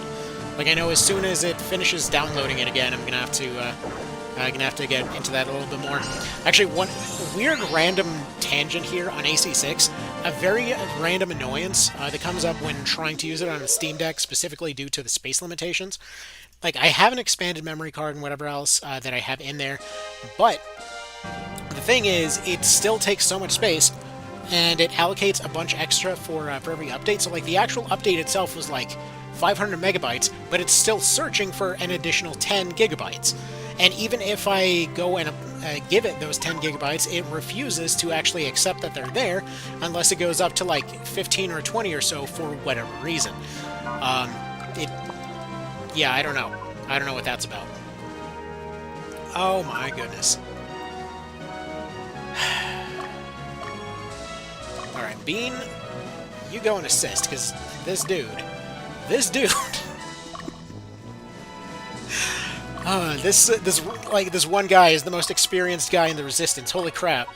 like I know as soon as it finishes downloading it again, I'm gonna have to get into that a little bit more. Actually, one weird random tangent here on AC6, a very random annoyance that comes up when trying to use it on a Steam Deck, specifically due to the space limitations. Like, I have an expanded memory card and whatever else that I have in there, but the thing is, it still takes so much space, and it allocates a bunch extra for every update. So, like, the actual update itself was like 500 megabytes, but it's still searching for an additional 10 gigabytes. And even if I go and give it those 10 gigabytes, it refuses to actually accept that they're there unless it goes up to like 15 or 20 or so for whatever reason. Yeah, I don't know. I don't know what that's about. Oh my goodness. Alright, Bean, you go and assist, because this dude... this one guy is the most experienced guy in the Resistance. Holy crap!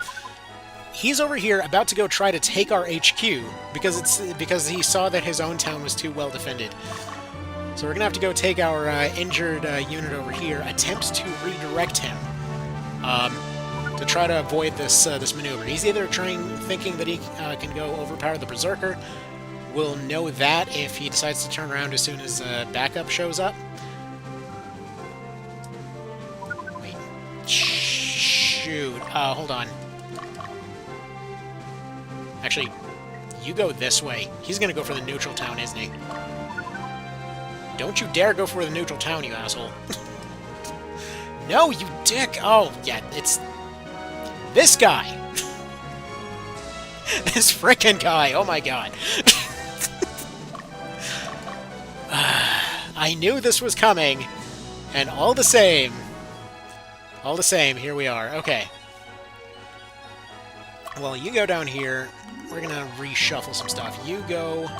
He's over here about to go try to take our HQ because he saw that his own town was too well defended. So we're gonna have to go take our injured unit over here, attempt to redirect him to try to avoid this maneuver. He's either thinking that he can go overpower the Berserker. We'll know that if he decides to turn around as soon as backup shows up. Wait. Shoot. Hold on. Actually, you go this way. He's gonna go for the neutral town, isn't he? Don't you dare go for the neutral town, you asshole. No, you dick! Oh, yeah, it's... this guy! This frickin' guy! Oh my god. I knew this was coming, and all the same, here we are. Okay. Well, you go down here. We're gonna reshuffle some stuff. You go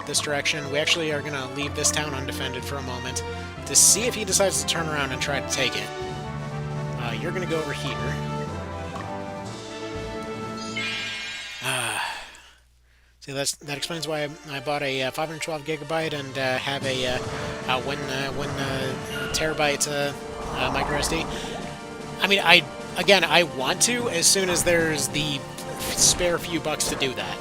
this direction. We actually are gonna leave this town undefended for a moment to see if he decides to turn around and try to take it. You're gonna go over here. See, that explains why I bought a 512 gigabyte and have a 1 terabyte micro SD. I mean, I want to as soon as there's the spare few bucks to do that.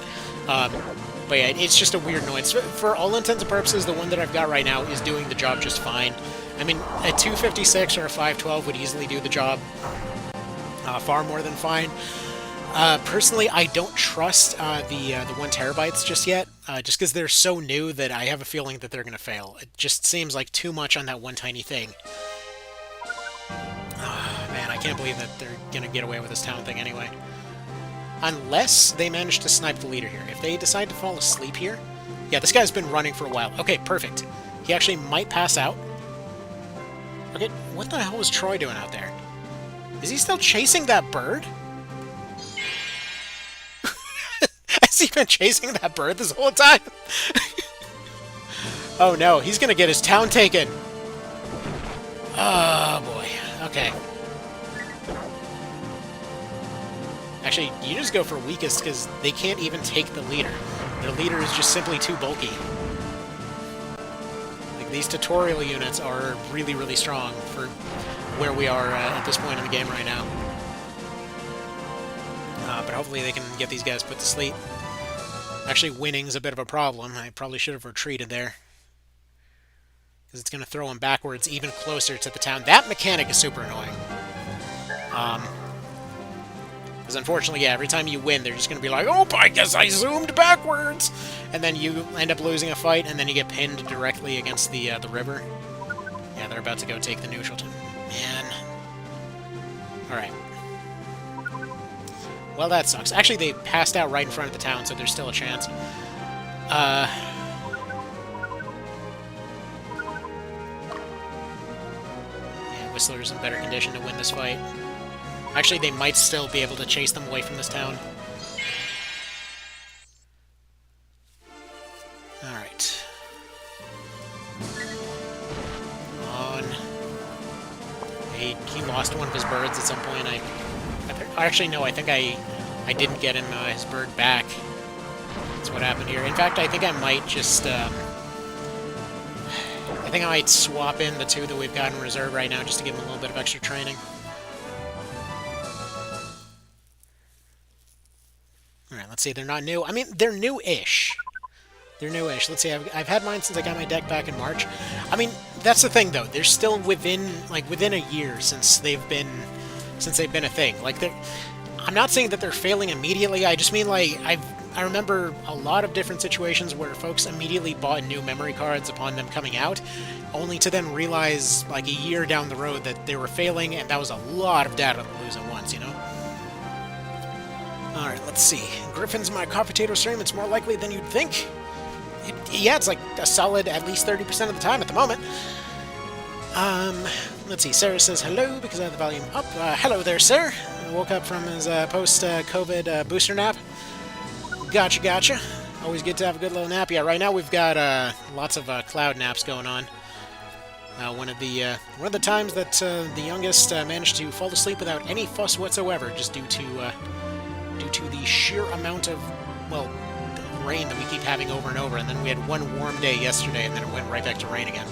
But yeah, it's just a weird noise. For all intents and purposes, the one that I've got right now is doing the job just fine. I mean, a 256 or a 512 would easily do the job far more than fine. Personally, I don't trust the 1 terabytes just yet, just because they're so new that I have a feeling that they're going to fail. It just seems like too much on that one tiny thing. Man, I can't believe that they're going to get away with this town thing anyway. Unless they manage to snipe the leader here. If they decide to fall asleep here... Yeah, this guy's been running for a while. Okay, perfect. He actually might pass out. Okay, what the hell was Troy doing out there? Is he still chasing that bird? Has he been chasing that bird this whole time? Oh no, he's gonna get his town taken! Oh boy, okay. Actually, you just go for weakest, because they can't even take the leader. Their leader is just simply too bulky. Like, these tutorial units are really, really strong for where we are at this point in the game right now. But hopefully they can get these guys put to sleep. Actually, winning's a bit of a problem. I probably should have retreated there. Because it's going to throw them backwards even closer to the town. That mechanic is super annoying. Because unfortunately, yeah, every time you win, they're just going to be like, oh, I guess I zoomed backwards! And then you end up losing a fight, and then you get pinned directly against the river. Yeah, they're about to go take the neutral town. Man. Alright. Well, that sucks. Actually, they passed out right in front of the town, so there's still a chance. Yeah, Whistler's in better condition to win this fight. Actually, they might still be able to chase them away from this town. Alright. On. He lost one of his birds at some point. Actually, no, I think I didn't get him his bird back. That's what happened here. In fact, I think I might just... I think I might swap in the two that we've got in reserve right now just to give him a little bit of extra training. Alright, let's see. They're not new. I mean, they're new-ish. They're new-ish. Let's see. I've had mine since I got my deck back in March. I mean, that's the thing, though. They're still within a year since they've been a thing. Like, I'm not saying that they're failing immediately. I just mean, like, I remember a lot of different situations where folks immediately bought new memory cards upon them coming out, only to then realize, like, a year down the road that they were failing, and that was a lot of data to lose at once, you know? Alright, let's see. Griffin's my coffee potato stream. It's more likely than you'd think. Yeah, it's like a solid at least 30% of the time at the moment. Let's see. Sarah says hello because I have the volume up. Hello there, sir. I woke up from his post-COVID booster nap. Gotcha. Always good to have a good little nap. Yeah, right now we've got lots of cloud naps going on. One of the times that the youngest managed to fall asleep without any fuss whatsoever, just due to the sheer amount of, well, rain that we keep having over and over. And then we had one warm day yesterday, and then it went right back to rain again.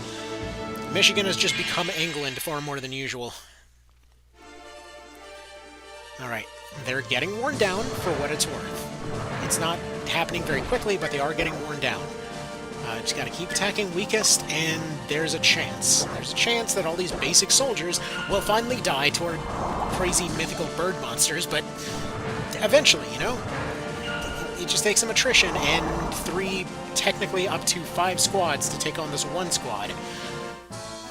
Michigan has just become England far more than usual. Alright, they're getting worn down for what it's worth. It's not happening very quickly, but they are getting worn down. Just gotta keep attacking weakest, and there's a chance. There's a chance that all these basic soldiers will finally die toward crazy mythical bird monsters, but eventually, you know? It just takes some attrition and 3, technically up to 5 squads to take on this one squad.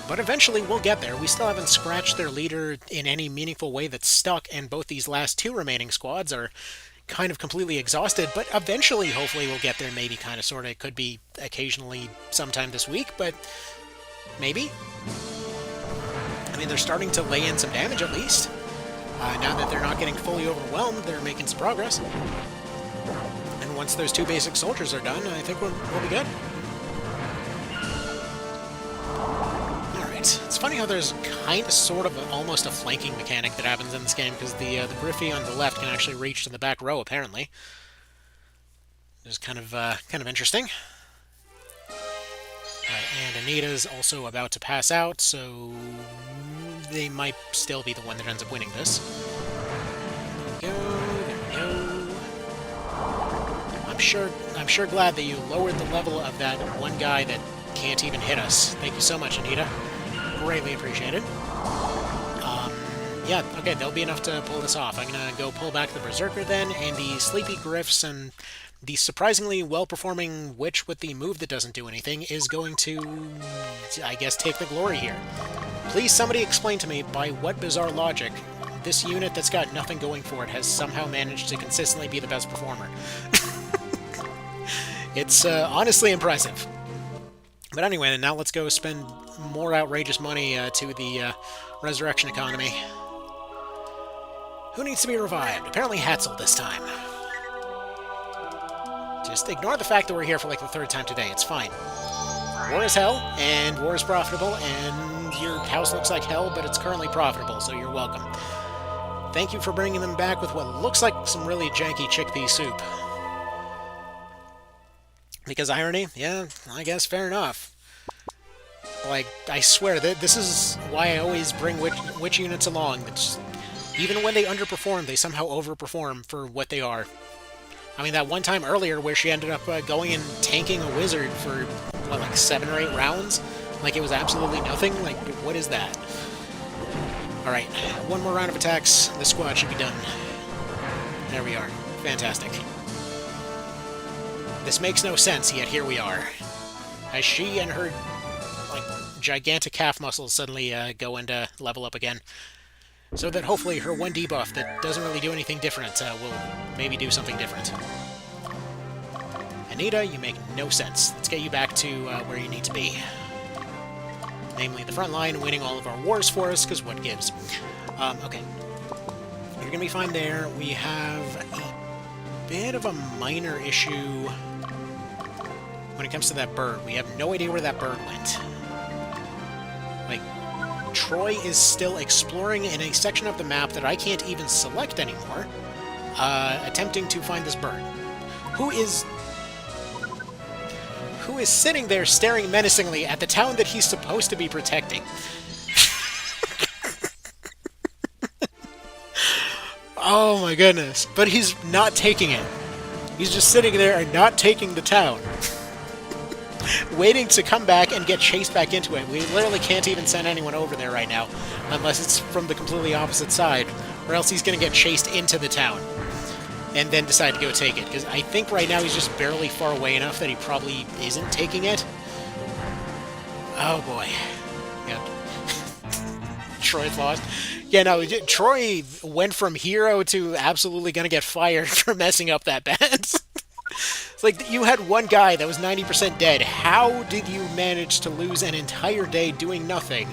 But eventually we'll get there. We still haven't scratched their leader in any meaningful way that's stuck, and both these last 2 remaining squads are kind of completely exhausted, but eventually, hopefully, we'll get there. Maybe, kind of, sort of. It could be occasionally sometime this week, but maybe. I mean, they're starting to lay in some damage, at least. Now that they're not getting fully overwhelmed, they're making some progress. And once those 2 basic soldiers are done, I think we'll be good. It's funny how there's kind of, sort of, almost a flanking mechanic that happens in this game, because the Gryphon on the left can actually reach to the back row, apparently. It's kind of interesting. Right, and Anita's also about to pass out, so they might still be the one that ends up winning this. There we go. I'm sure glad that you lowered the level of that one guy that can't even hit us. Thank you so much, Anita. Greatly appreciated. Yeah, okay, there'll be enough to pull this off. I'm gonna go pull back the Berserker then, and the Sleepy Gryphs and the surprisingly well-performing Witch with the move that doesn't do anything is going to, I guess, take the glory here. Please somebody explain to me by what bizarre logic this unit that's got nothing going for it has somehow managed to consistently be the best performer. It's honestly impressive. But anyway, now let's go spend more outrageous money to the resurrection economy. Who needs to be revived? Apparently Hatzel this time. Just ignore the fact that we're here for like the 3rd time today. It's fine. war is hell, and war is profitable, and your house looks like hell, but it's currently profitable, so you're welcome. Thank you for bringing them back with what looks like some really janky chickpea soup. Because irony? Yeah, I guess fair enough. Like, I swear, this is why I always bring witch units along. It's, even when they underperform, they somehow overperform for what they are. I mean, that one time earlier where she ended up going and tanking a wizard for, what, like 7 or 8 rounds? Like, it was absolutely nothing? Like, what is that? Alright, one more round of attacks. This squad should be done. There we are. Fantastic. This makes no sense, yet here we are. As she and her, like, gigantic calf muscles suddenly go and level up again. So that hopefully her one debuff that doesn't really do anything different will maybe do something different. Anita, you make no sense. Let's get you back to where you need to be. Namely the front line, winning all of our wars for us, because what gives? Okay. You're going to be fine there. We have a bit of a minor issue when it comes to that bird. We have no idea where that bird went. Like, Troy is still exploring in a section of the map that I can't even select anymore, attempting to find this bird. Who is sitting there staring menacingly at the town that he's supposed to be protecting. Oh my goodness. But he's not taking it. He's just sitting there and not taking the town. Waiting to come back and get chased back into it. We literally can't even send anyone over there right now, unless it's from the completely opposite side, or else he's going to get chased into the town, and then decide to go take it, because I think right now he's just barely far away enough that he probably isn't taking it. Oh boy. Yeah. Troy's lost. Yeah, no, Troy went from hero to absolutely gonna get fired for messing up that bad. It's like, you had one guy that was 90% dead. How did you manage to lose an entire day doing nothing,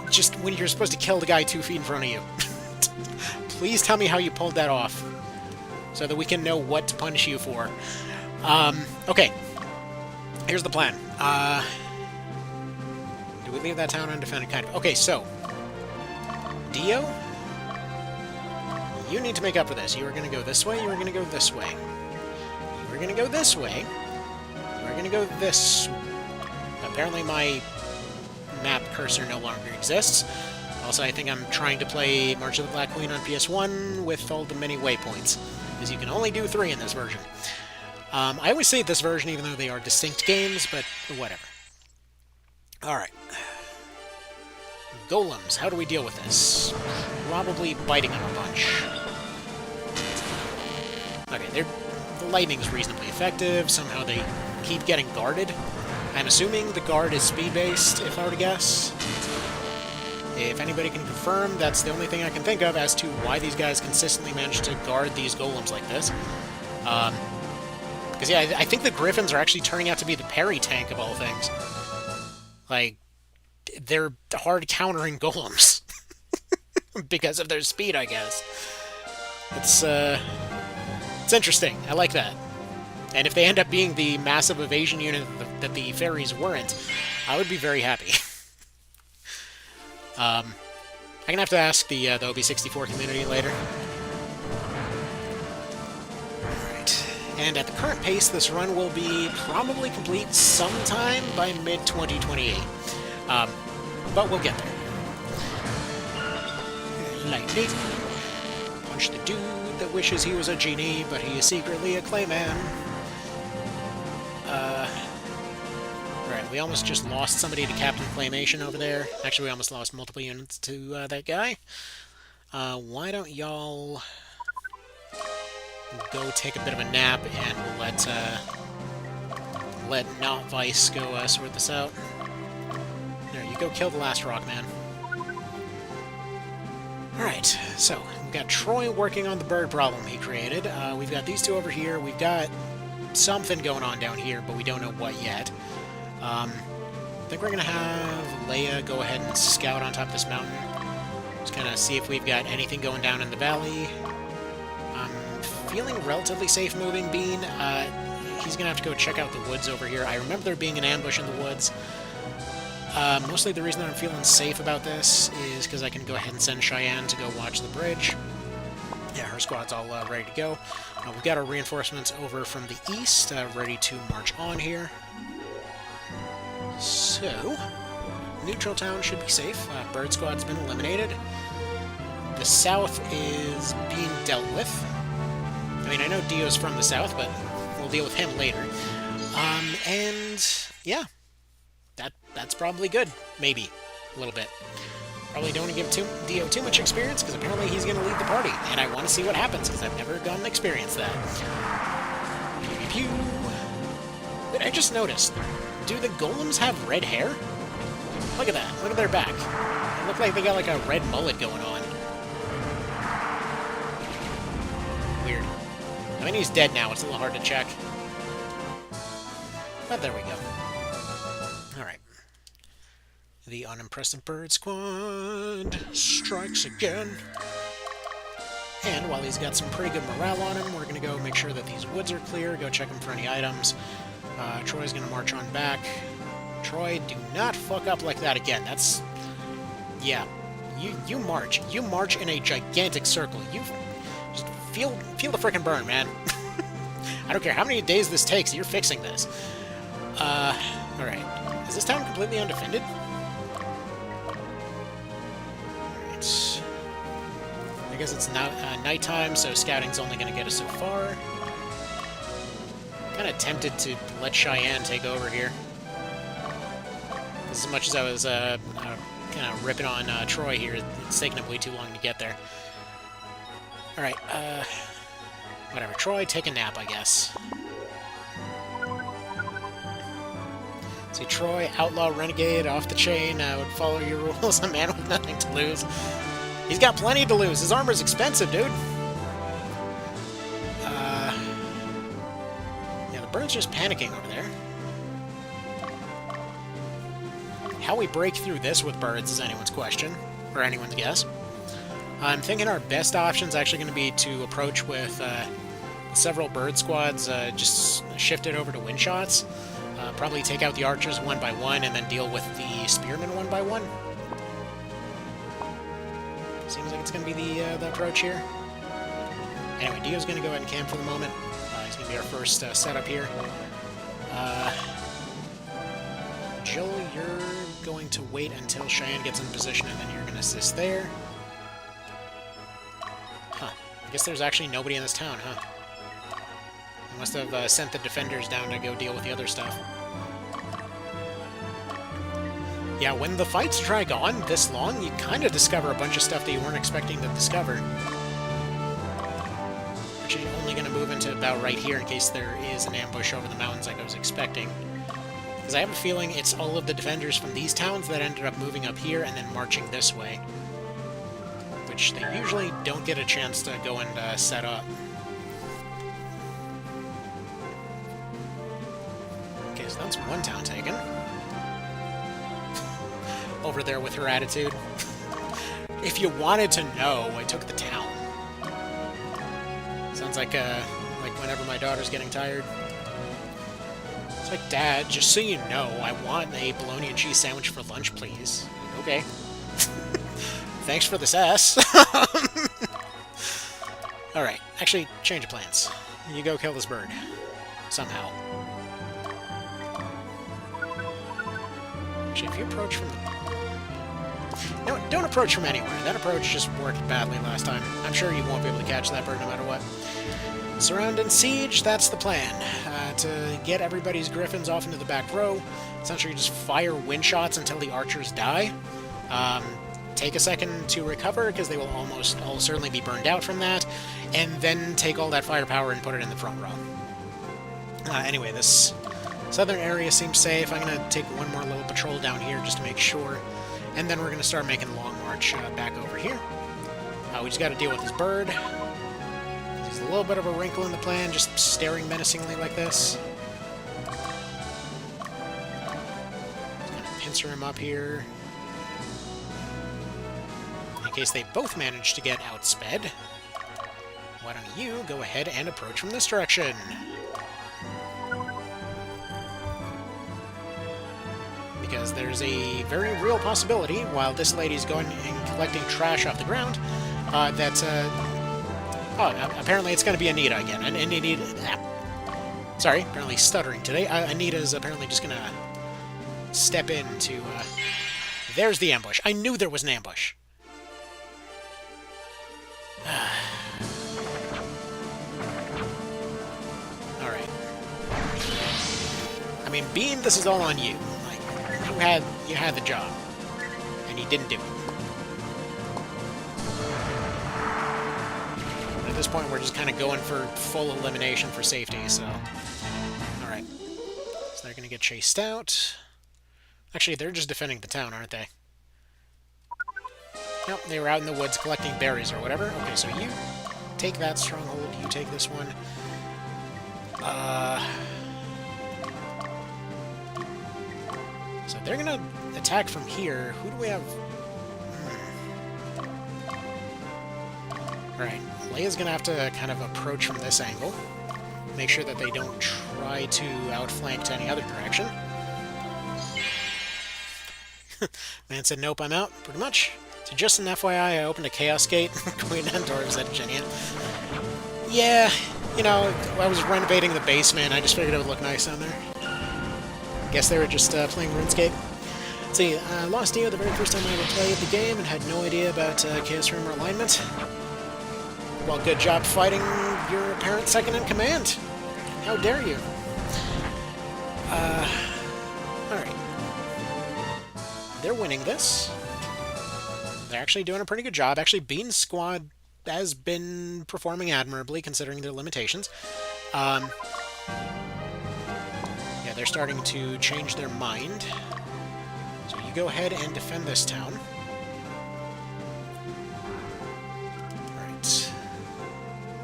just when you're supposed to kill the guy 2 feet in front of you? Please tell me how you pulled that off, so that we can know what to punish you for. Okay. Here's the plan. Do we leave that town undefended? Kind of. Okay, so Dio, you need to make up for this. You are going to go this way, you are going to go this way. You are going to go this way. You are going to go this... Apparently my map cursor no longer exists. Also, I think I'm trying to play March of the Black Queen on PS1 with all the many waypoints, because you can only do 3 in this version. I always say this version, even though they are distinct games, but whatever. Alright. Golems, how do we deal with this? Probably biting them a bunch. Okay, the lightning's reasonably effective. Somehow they keep getting guarded. I'm assuming the guard is speed-based, if I were to guess. If anybody can confirm, that's the only thing I can think of as to why these guys consistently manage to guard these golems like this. Because, yeah, I think the Gryphons are actually turning out to be the parry tank of all things. Like, they're hard countering golems. Because of their speed, I guess. It's interesting. I like that. And if they end up being the massive evasion unit that the fairies weren't, I would be very happy. I'm gonna have to ask the OB64 community later. Alright. And at the current pace, this run will be probably complete sometime by mid-2028. But we'll get there. Lightning. Punch the dude that wishes he was a genie, but he is secretly a clayman. Alright, we almost just lost somebody to Captain Claymation over there. Actually, we almost lost multiple units to that guy. Why don't y'all go take a bit of a nap, and we'll let Not Vice go sort this out. There, you go kill the last rock man. Alright, so we've got Troy working on the bird problem he created. We've got these two over here. We've got something going on down here, but we don't know what yet. I think we're going to have Leia go ahead and scout on top of this mountain. Just kind of see if we've got anything going down in the valley. I'm feeling relatively safe moving Bean. he's gonna have to go check out the woods over here. I remember there being an ambush in the woods. Mostly the reason that I'm feeling safe about this is because I can go ahead and send Cheyenne to go watch the bridge. Yeah, her squad's all ready to go. We've got our reinforcements over from the east, ready to march on here. So, Neutral Town should be safe. Bird Squad's been eliminated. The south is being dealt with. I mean, I know Dio's from the south, but we'll deal with him later. And yeah, that's probably good. Maybe a little bit. Probably don't want to give Dio too much experience, because apparently he's going to lead the party, and I want to see what happens, because I've never gotten to experience that. Pew, pew, pew. But I just noticed, do the golems have red hair? Look at that. Look at their back. They look like they got like a red mullet going on. Weird. I mean, he's dead now. It's a little hard to check. But there we go. Alright. The unimpressive bird squad strikes again. And while he's got some pretty good morale on him, we're going to go make sure that these woods are clear, go check them for any items. Troy's going to march on back. Troy, do not fuck up like that again. That's... yeah. You march. You march in a gigantic circle. You just feel the frickin' burn, man. I don't care how many days this takes, you're fixing this. Alright. Is this town completely undefended? Alright. I guess it's now nighttime, so scouting's only going to get us so far. Kind of tempted to let Cheyenne take over here. As much as I was kind of ripping on Troy here, it's taking him way too long to get there. Alright, whatever. Troy, take a nap, I guess. See, Troy, outlaw, renegade, off the chain, would follow your rules, a man with nothing to lose. He's got plenty to lose. His armor's expensive, dude. Yeah, the bird's just panicking over there. How we break through this with birds is anyone's question, or anyone's guess. I'm thinking our best option is actually going to be to approach with several bird squads, just shift it over to wind shots. Probably take out the archers one by one, and then deal with the spearmen one by one. Seems like it's going to be the approach here. Anyway, Dio's going to go ahead and camp for the moment. He's going to be our first setup here. Jill, you're going to wait until Cheyenne gets in position, and then you're going to assist there. Huh. I guess there's actually nobody in this town, huh? They must have sent the defenders down to go deal with the other stuff. Yeah, when the fights drag on this long, you kind of discover a bunch of stuff that you weren't expecting to discover. Actually, only going to move into about right here in case there is an ambush over the mountains like I was expecting. Because I have a feeling it's all of the defenders from these towns that ended up moving up here and then marching this way. Which they usually don't get a chance to go and set up. Okay, so that's one town taken. Over there with her attitude. If you wanted to know, I took the town. Sounds like whenever my daughter's getting tired. It's like, Dad, just so you know, I want a bologna and cheese sandwich for lunch, please. Okay. Thanks for the sass. Alright, actually, change of plans. You go kill this bird. Somehow. Actually, if you approach from the... No, don't approach from anywhere. That approach just worked badly last time. I'm sure you won't be able to catch that bird no matter what. Surround and siege, that's the plan. To get everybody's Gryphons off into the back row, essentially just fire wind shots until the archers die. Take a second to recover, because they will almost all certainly be burned out from that, and then take all that firepower and put it in the front row. Anyway, this southern area seems safe. I'm going to take one more little patrol down here just to make sure. And then we're going to start making a long march back over here. We just got to deal with this bird. There's a little bit of a wrinkle in the plan, just staring menacingly like this. Just going to pincer him up here. In case they both manage to get outsped. Why don't you go ahead and approach from this direction? because there's a very real possibility, while this lady's going and collecting trash off the ground, apparently it's going to be Anita again. And Anita... Sorry, apparently stuttering today. Anita's apparently just going to step in to... There's the ambush. I knew there was an ambush. Alright. I mean, Bean, this is all on you. Like, you had the job. And you didn't do it. At this point, we're just kind of going for full elimination for safety, so... Alright. So they're going to get chased out. Actually, they're just defending the town, aren't they? Nope, they were out in the woods collecting berries or whatever. Okay, so you take that stronghold, you take this one. So they're gonna attack from here. Who do we have? Alright, Leia's gonna have to kind of approach from this angle. Make sure that they don't try to outflank to any other direction. Man said, nope, I'm out, pretty much. So just an FYI, I opened a Chaos Gate. Queen Endor, is that genuine? Yeah, you know, I was renovating the basement. I just figured it would look nice down there. Guess they were just playing RuneScape. Let's see, I lost you the very first time I ever played the game and had no idea about Chaos Rumor alignment. Well, good job fighting your apparent second-in-command. How dare you? Alright. They're winning this. They're actually doing a pretty good job. Actually, Bean's squad has been performing admirably, considering their limitations. Yeah, they're starting to change their mind. So you go ahead and defend this town. Alright.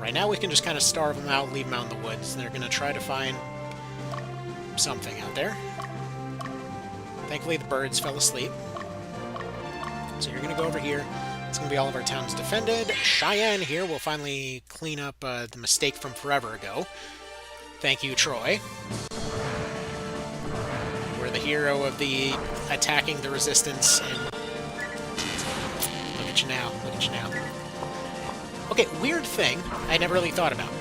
Right now we can just kind of starve them out, leave them out in the woods. They're going to try to find something out there. Thankfully, the birds fell asleep. So you're going to go over here. It's going to be all of our towns defended. Cheyenne here will finally clean up the mistake from forever ago. Thank you, Troy. We're the hero of the attacking the resistance. And look at you now. Look at you now. Okay, weird thing I never really thought about.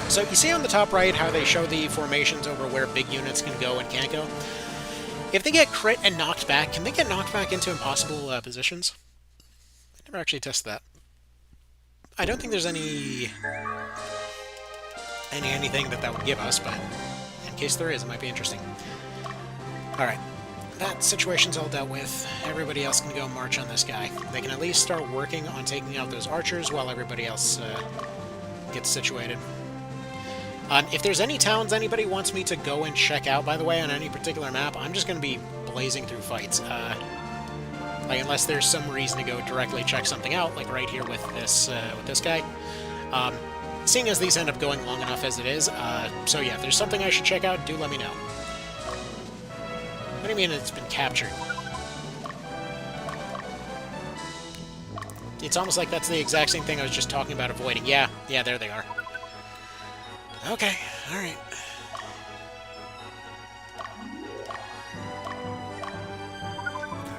So you see on the top right how they show the formations over where big units can go and can't go? If they get crit and knocked back, can they get knocked back into impossible positions? I never actually tested that. I don't think there's anything that would give us, but in case there is, it might be interesting. Alright, that situation's all dealt with. Everybody else can go march on this guy. They can at least start working on taking out those archers while everybody else gets situated. If there's any towns anybody wants me to go and check out, by the way, on any particular map, I'm just going to be blazing through fights. Like, unless there's some reason to go directly check something out, like right here with this guy. Seeing as these end up going long enough as it is, so yeah, if there's something I should check out, do let me know. What do you mean it's been captured? It's almost like that's the exact same thing I was just talking about avoiding. Yeah, there they are. Okay, alright.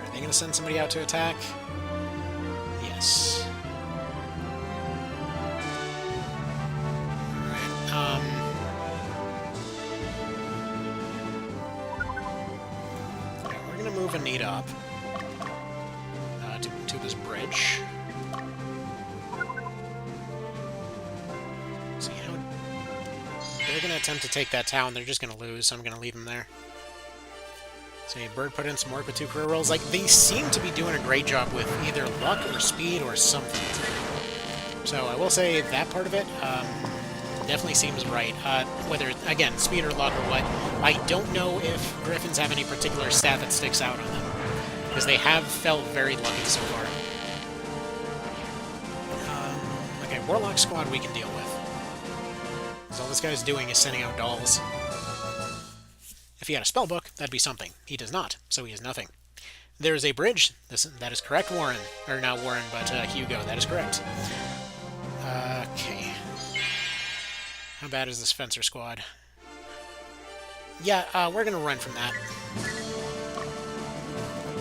Are they going to send somebody out to attack? Yes. Alright, okay, we're going to move Anita up to this bridge. See how... They're going to attempt to take that town. They're just going to lose, so I'm going to leave them there. So Bird put in some work with 2 career rolls. Like, they seem to be doing a great job with either luck or speed or something. So I will say that part of it definitely seems right. Whether, again, speed or luck or what, I don't know if Gryphons have any particular stat that sticks out on them. Because they have felt very lucky so far. Okay, Warlock Squad we can deal with. All this guy's doing is sending out dolls. If he had a spellbook, that'd be something. He does not, so he has nothing. There is a bridge. That is correct, Warren. Or not Warren, but Hugo. That is correct. Okay. How bad is this fencer squad? Yeah, we're gonna run from that.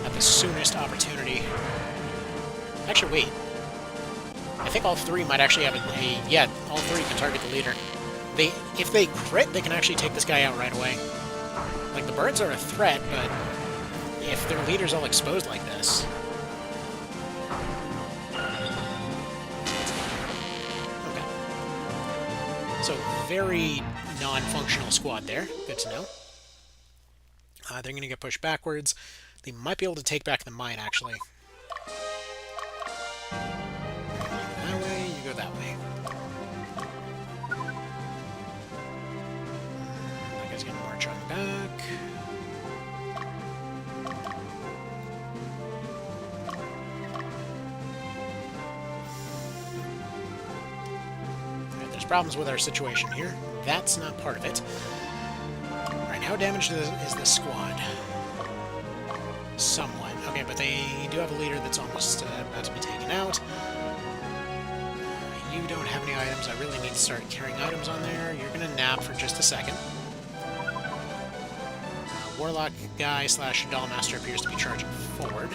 at the soonest opportunity. Actually, wait. I think all three might actually have a yeah, all three can target the leader. If they crit, they can actually take this guy out right away. Like, the birds are a threat, but if their leader's all exposed like this... Okay. So, very non-functional squad there. Good to know. They're going to get pushed backwards. They might be able to take back the mine, actually. That way, you go that way. That guy's going to march on back. Alright, there's problems with our situation here. That's not part of it. Alright, how damaged is this squad? Somewhat. Okay, but they do have a leader that's almost about to be taken out. You don't have any items. I really need to start carrying items on there. You're going to nap for just a second. Warlock guy slash Dollmaster appears to be charging forward.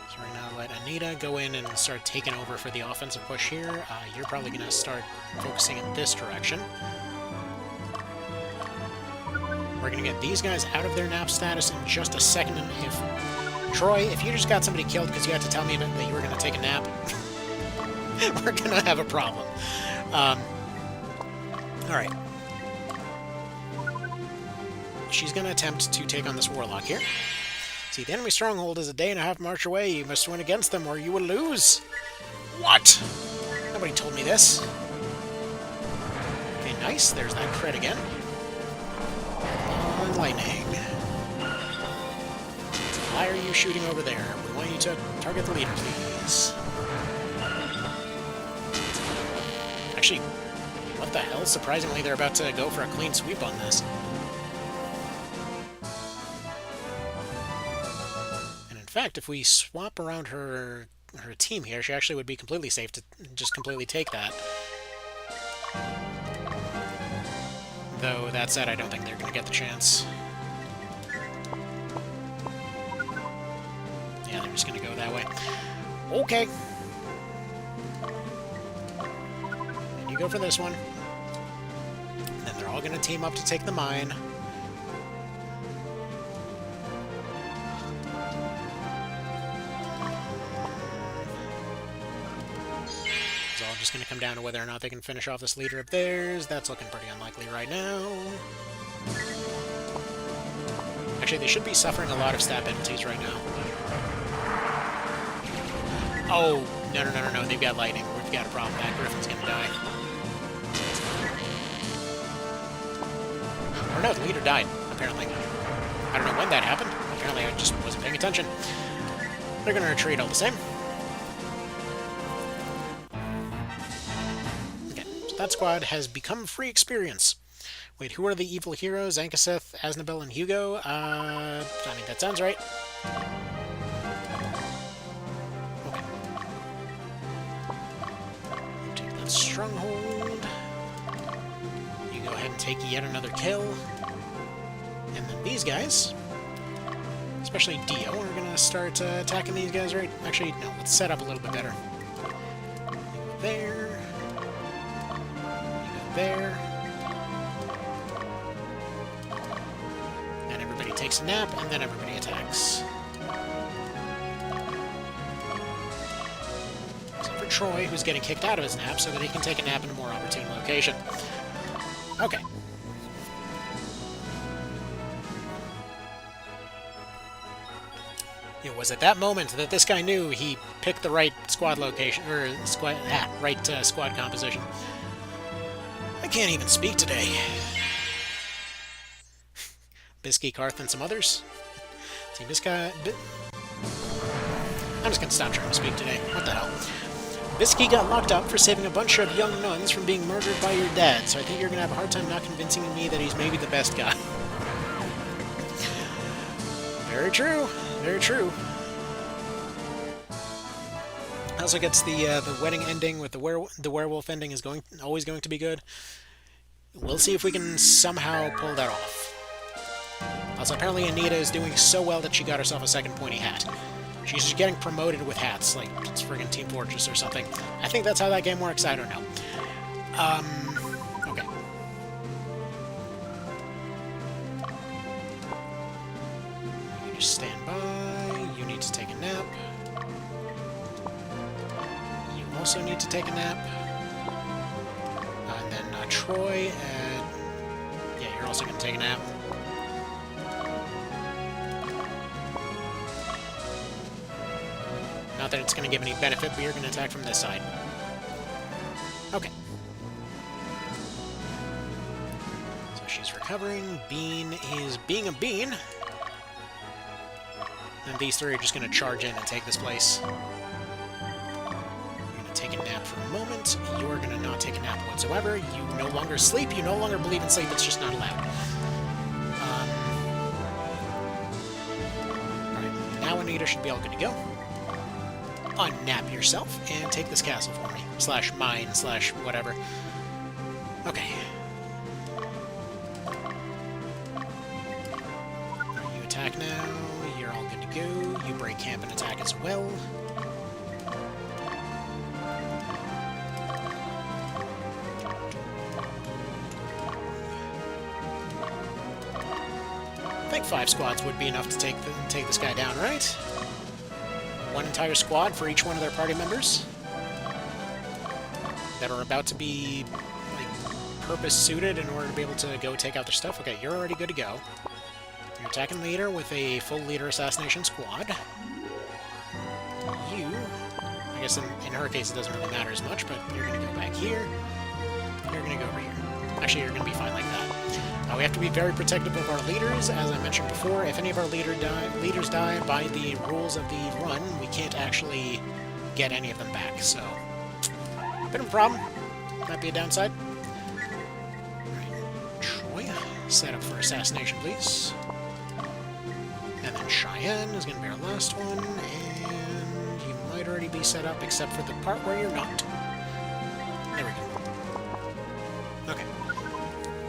So right now let Anita go in and start taking over for the offensive push here. You're probably going to start focusing in this direction. We're going to get these guys out of their nap status in just a second. And Troy, if you just got somebody killed because you had to tell me that you were going to take a nap, we're going to have a problem. Alright. She's going to attempt to take on this Warlock here. See, the enemy stronghold is a day and a half march away. You must win against them or you will lose. What? Nobody told me this. Okay, nice. There's that crit again. On lightning. Why are you shooting over there? We want you to target the leader, please. Actually, what the hell? Surprisingly, they're about to go for a clean sweep on this. And in fact, if we swap around her team here, she actually would be completely safe to just completely take that. Though, that said, I don't think they're going to get the chance. Yeah, they're just going to go that way. Okay. And you go for this one. And then they're all going to team up to take the mine. It's all just going to come down to whether or not they can finish off this leader of theirs. That's looking pretty unlikely right now. Actually, they should be suffering a lot of stat penalties right now. Oh, no. They've got lightning. We've got a problem. That Griffin's going to die. Or no, the leader died, apparently. I don't know when that happened. Apparently I just wasn't paying attention. They're going to retreat all the same. Okay, so that squad has become free experience. Wait, who are the evil heroes? Ankaseth, Aznabel, and Hugo? I think that sounds right. Okay. Take that stronghold. You go ahead and take yet another kill. And then these guys, especially Dio, are going to start attacking these guys, right? Actually, no, let's set up a little bit better. You go there. You go there. Takes a nap, and then everybody attacks. Except for Troy, who's getting kicked out of his nap so that he can take a nap in a more opportune location. Okay. It was at that moment that this guy knew he picked the right squad location, or squad composition. I can't even speak today. Bisky, Karth, and some others. See, I'm just going to stop trying to speak today. What the hell? Bisky got locked up for saving a bunch of young nuns from being murdered by your dad, so I think you're going to have a hard time not convincing me that he's maybe the best guy. Very true. Very true. Also gets the wedding ending with the werewolf ending is always going to be good. We'll see if we can somehow pull that off. Also, apparently Anita is doing so well that she got herself a second pointy hat. She's just getting promoted with hats, like it's friggin' Team Fortress or something. I think that's how that game works, I don't know. Okay. You just stand by, you need to take a nap. You also need to take a nap. And then Troy, yeah, you're also gonna take a nap. Not that it's going to give any benefit, but you're going to attack from this side. Okay. So she's recovering. Bean is being a bean. And these three are just going to charge in and take this place. You're going to take a nap for a moment. You're going to not take a nap whatsoever. You no longer sleep. You no longer believe in sleep. It's just not allowed. Alright, now Anita should be all good to go. Unnap yourself and take this castle for me. Slash mine, slash whatever. Okay. You attack now. You're all good to go. You break camp and attack as well. I think 5 squads would be enough to take this guy down, right? One entire squad for each one of their party members that are about to be like purpose-suited in order to be able to go take out their stuff. Okay, you're already good to go. You're attacking leader with a full leader assassination squad. You, I guess in her case it doesn't really matter as much, but you're going to go back here. You're going to go over here. Actually, you're going to be fine like that. We have to be very protective of our leaders. As I mentioned before, if any of our leaders die by the rules of the run, we can't actually get any of them back, so... bit of a problem. Might be a downside. Alright, Troy, set up for assassination, please. And then Cheyenne is going to be our last one, and you might already be set up, except for the part where you're not. There we go. Okay.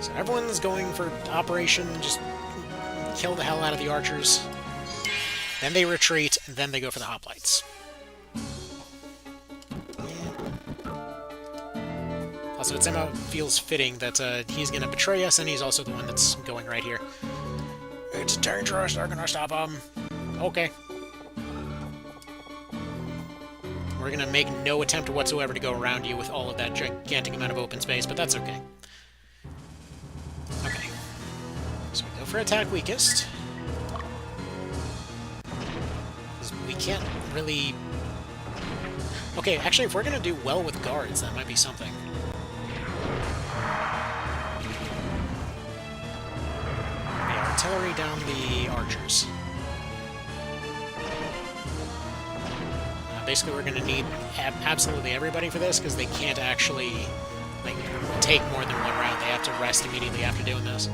So everyone's going for operation, just kill the hell out of the archers. Then they retreat, and then they go for the hoplites. Yeah. Also, it somehow feels fitting that he's going to betray us, and he's also the one that's going right here. It's dangerous, they're going to stop him. Okay. We're going to make no attempt whatsoever to go around you with all of that gigantic amount of open space, but that's okay. Okay. So we go for attack weakest. We can't really... Okay, actually, if we're going to do well with guards, that might be something. The artillery down the archers. Basically, we're going to need absolutely everybody for this, because they can't actually like take more than one round. They have to rest immediately after doing this.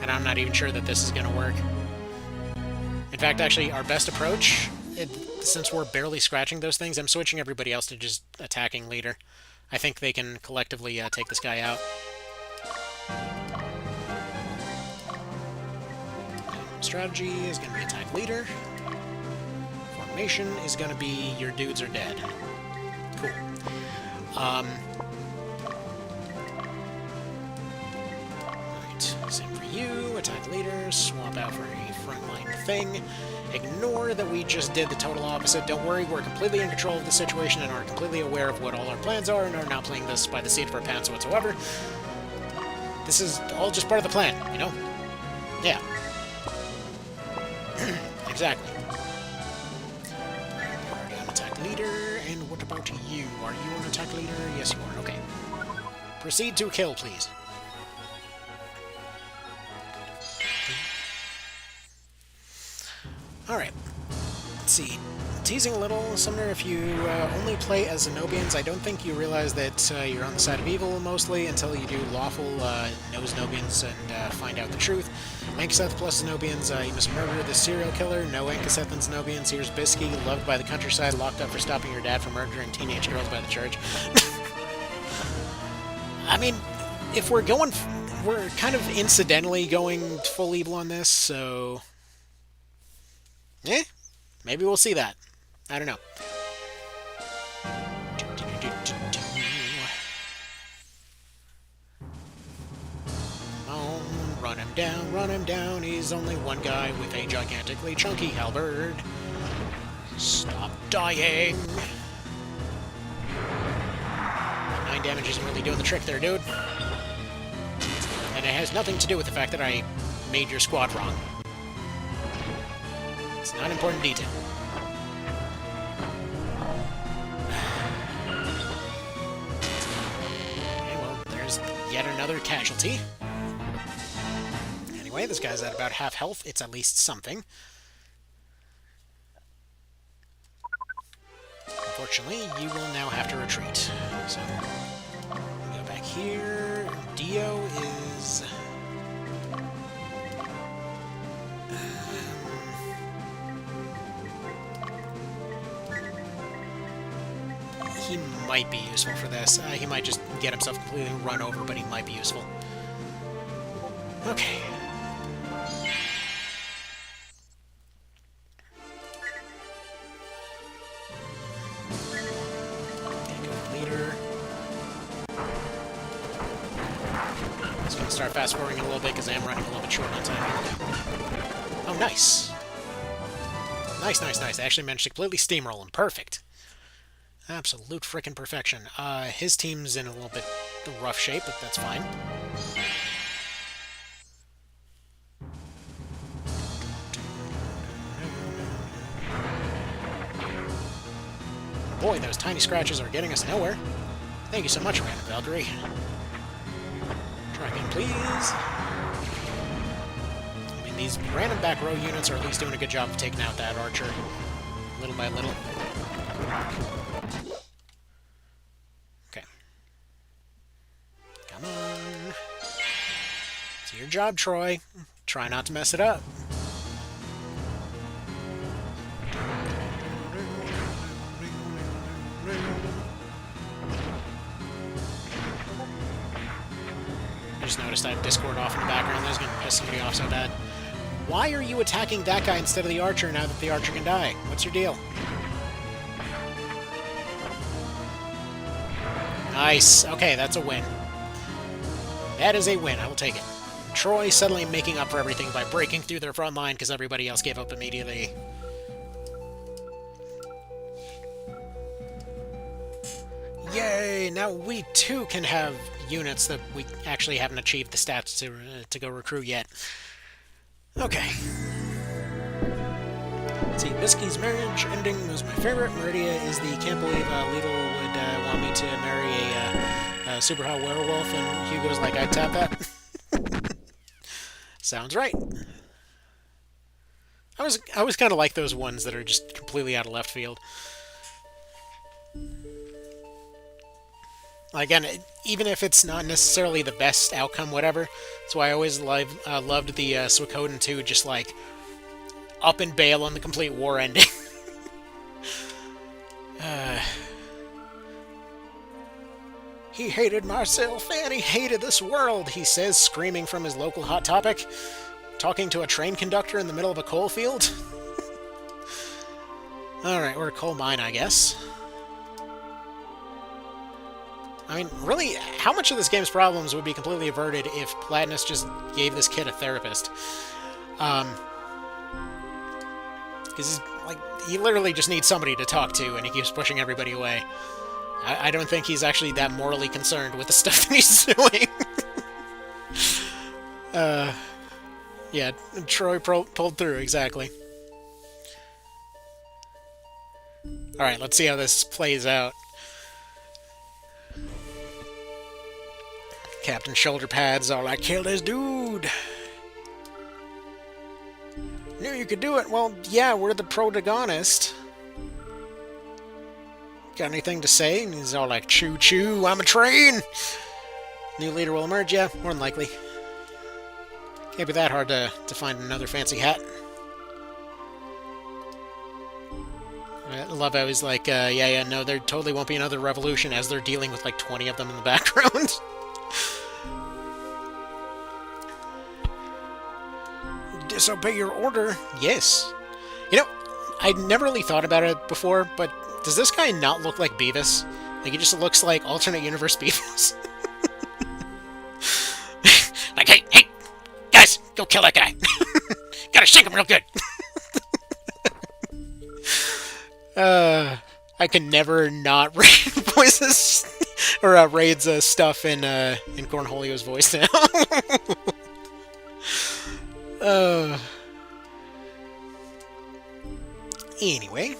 And I'm not even sure that this is going to work. In fact, actually, our best approach, since we're barely scratching those things, I'm switching everybody else to just attacking leader. I think they can collectively take this guy out. Strategy is going to be attack leader. Formation is going to be your dudes are dead. Cool. Alright, same for you. Attack leader, swap out for a frontline thing. Ignore that we just did the total opposite. Don't worry, we're completely in control of the situation and are completely aware of what all our plans are and are not playing this by the seat of our pants whatsoever. This is all just part of the plan, you know? Yeah. Exactly. You're already on attack leader, and what about you? Are you an attack leader? Yes, you are. Okay. Proceed to kill, please. Alright. Let's see. Teasing a little, Sumner, if you only play as Zenobians, I don't think you realize that you're on the side of evil, mostly, until you do lawful nose Zenobians and find out the truth. Ankaseth plus Zenobians, you must murder the serial killer. No Ankaseth and Zenobians. Here's Bisky, loved by the countryside, locked up for stopping your dad from murdering teenage girls by the church. I mean, if we're going... we're kind of incidentally going full evil on this, so... maybe we'll see that. I don't know. Oh, run him down. He's only one guy with a gigantically chunky halberd. Stop dying. 9 damage isn't really doing the trick there, dude. And it has nothing to do with the fact that I made your squad wrong. It's not an important detail. Okay, well, there's yet another casualty. Anyway, this guy's at about half health. It's at least something. Unfortunately, you will now have to retreat. So, go back here. Dio is... he might be useful for this. He might just get himself completely run over, but he might be useful. Okay. Start fast-forwarding a little bit because I am running a little bit short on time. Oh, nice. Nice. I actually managed to completely steamroll him. Perfect. Absolute frickin' perfection. His team's in a little bit rough shape, but that's fine. Boy, those tiny scratches are getting us nowhere. Thank you so much, Random Valkyrie. Try again, please. I mean, these random back row units are at least doing a good job of taking out that archer, little by little. Okay. Come on. It's your job, Troy. Try not to mess it up. I just noticed I have Discord off in the background. That's going to piss somebody off so bad. Why are you attacking that guy instead of the archer now that the archer can die? What's your deal? Nice. Okay, that's a win. That is a win. I will take it. Troy suddenly making up for everything by breaking through their front line because everybody else gave up immediately. Yay! Now we too can have units that we actually haven't achieved the stats to go recruit yet. Okay. Let's see, Bisky's marriage ending was my favorite. Meridia is the can't believe Lidl would want me to marry a super hot werewolf, and Hugo's like, I'd tap that. Sounds right. I was kind of like those ones that are just completely out of left field. Again, even if it's not necessarily the best outcome, whatever, that's why I always loved the Suikoden 2, just like, up and bail on the complete war ending. He hated myself and he hated this world, he says, screaming from his local Hot Topic, talking to a train conductor in the middle of a coal field. Alright, or a coal mine, I guess. I mean, really, how much of this game's problems would be completely averted if Platinus just gave this kid a therapist? Because he literally just needs somebody to talk to, and he keeps pushing everybody away. I don't think he's actually that morally concerned with the stuff that he's doing. Yeah, Troy pulled through, exactly. Alright, let's see how this plays out. Captain Shoulder Pads are like, kill this dude! Knew you could do it. Well, yeah, we're the protagonist. Got anything to say? And he's all like, choo choo, I'm a train! New leader will emerge, yeah, more than likely. Can't be that hard to find another fancy hat. I love how he's like, yeah, no, there totally won't be another revolution as they're dealing with like 20 of them in the background. disobey your order? Yes. You know, I never really thought about it before, but does this guy not look like Beavis? Like, he just looks like alternate universe Beavis. Like, hey, guys, go kill that guy. Gotta shake him real good. I can never not read voices or Raid's stuff in Cornholio's voice now. Anyway,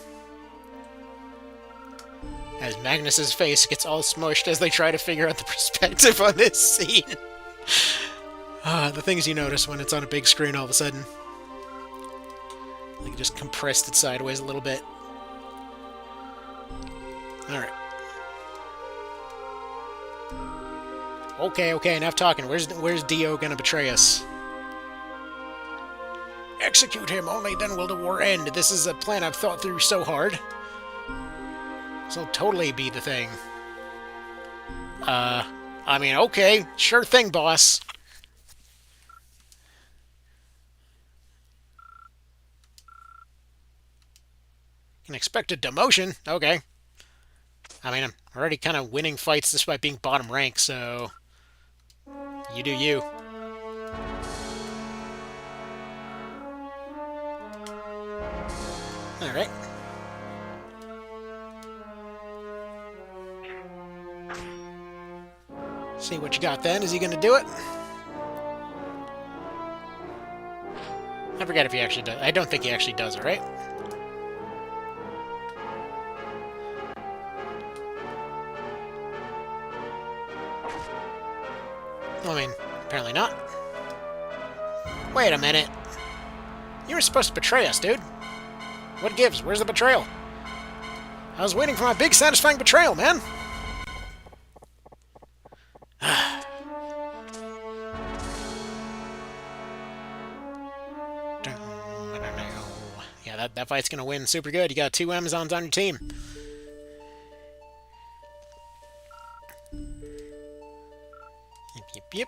as Magnus's face gets all smushed as they try to figure out the perspective on this scene. The things you notice when it's on a big screen all of a sudden. Like, just compressed it sideways a little bit. Alright. Okay, enough talking. Where's Dio gonna betray us? Execute him, only then will the war end. This is a plan I've thought through so hard. This'll totally be the thing. I mean, okay, sure thing, boss. Can expect a demotion? Okay. I mean, I'm already kind of winning fights despite being bottom rank, so... You do you. Alright. See what you got then. Is he going to do it? I forget if he actually does. I don't think he actually does it, right? I mean, apparently not. Wait a minute. You were supposed to betray us, dude. What gives? Where's the betrayal? I was waiting for my big, satisfying betrayal, man. Yeah, that fight's gonna win super good. You got 2 Amazons on your team. Yep.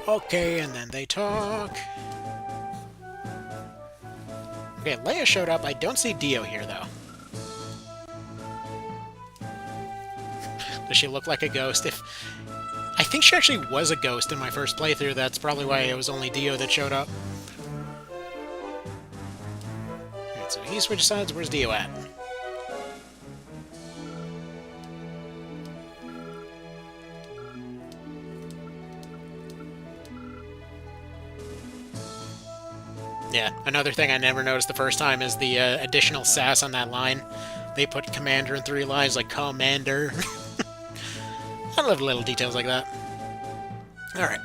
Okay, and then they talk. Okay, Leia showed up. I don't see Dio here, though. Does she look like a ghost? I think she actually was a ghost in my first playthrough. That's probably why it was only Dio that showed up. Alright, so he switched sides. Where's Dio at? Yeah, another thing I never noticed the first time is the additional sass on that line. They put commander in 3 lines, like commander. I love little details like that. Alright.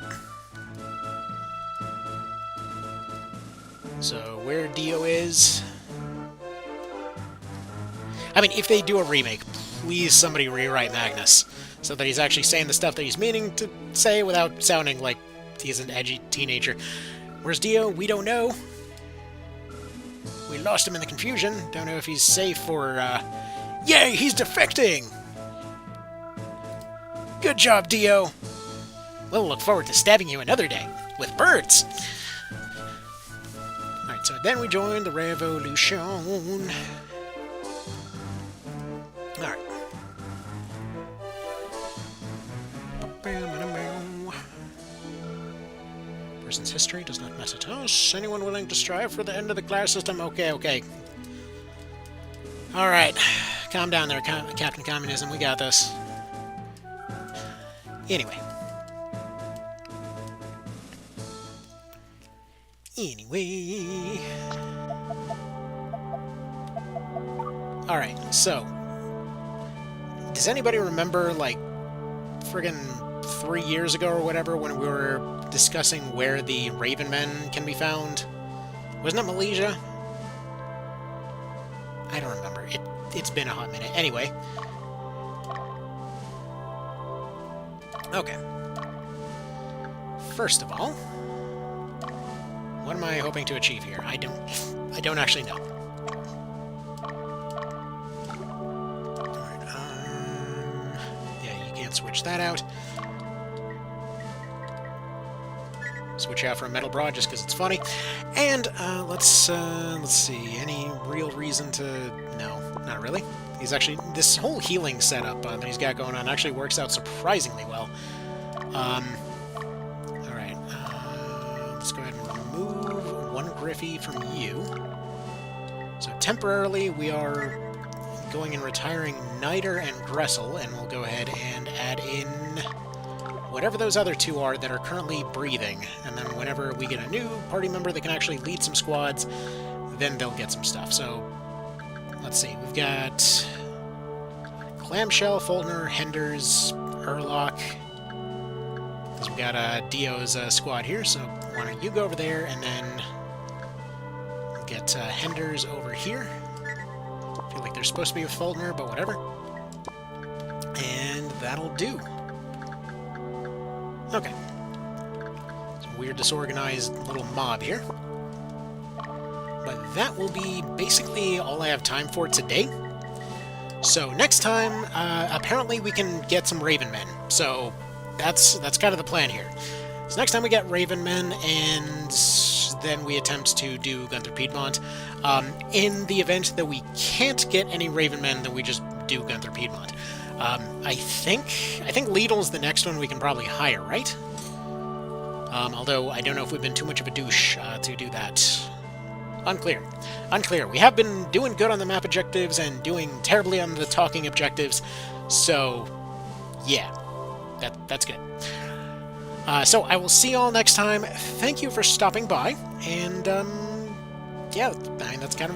So, where Dio is... I mean, if they do a remake, please somebody rewrite Magnus, so that he's actually saying the stuff that he's meaning to say without sounding like he's an edgy teenager. Where's Dio? We don't know. We lost him in the confusion. Don't know if he's safe or, Yay! He's defecting! Good job, Dio! We'll look forward to stabbing you another day. With birds! Alright, so then we join the revolution. Alright. Person's history does not matter to us. Anyone willing to strive for the end of the class system? Okay. Alright. Calm down there, Captain Communism. We got this. Anyway. Alright, so... Does anybody remember, like, friggin' 3 years ago or whatever, when we were discussing where the Ravenmen can be found? Wasn't it Malaysia? I don't remember. It's been a hot minute. Anyway. Okay. First of all, what am I hoping to achieve here? I don't actually know. Alright, yeah, you can't switch that out. Switch out for a metal broad just because it's funny. And let's see. Any real reason to? No, not really. He's actually this whole healing setup that he's got going on actually works out surprisingly well. All right. Let's go ahead and remove one Griffy from you. So temporarily we are going and retiring Niter and Gressel, and we'll go ahead and add in whatever those other two are that are currently breathing. And then whenever we get a new party member that can actually lead some squads, then they'll get some stuff. So, let's see. We've got Clamshell, Fultner, Henders, Urlock. Because we've got Dio's squad here, so why don't you go over there, and then we'll get Henders over here. I feel like they're supposed to be with Fultner, but whatever. And that'll do. Okay. Some weird disorganized little mob here. But that will be basically all I have time for today. So next time, apparently we can get some Ravenmen. So that's kind of the plan here. So next time we get Ravenmen, and then we attempt to do Gunther Piedmont. In the event that we can't get any Ravenmen, then we just do Gunther Piedmont. I think Lidl's the next one we can probably hire, right? Although I don't know if we've been too much of a douche to do that. Unclear. We have been doing good on the map objectives and doing terribly on the talking objectives, so yeah, that's good. So I will see you all next time. Thank you for stopping by, and yeah, I mean, that's kind of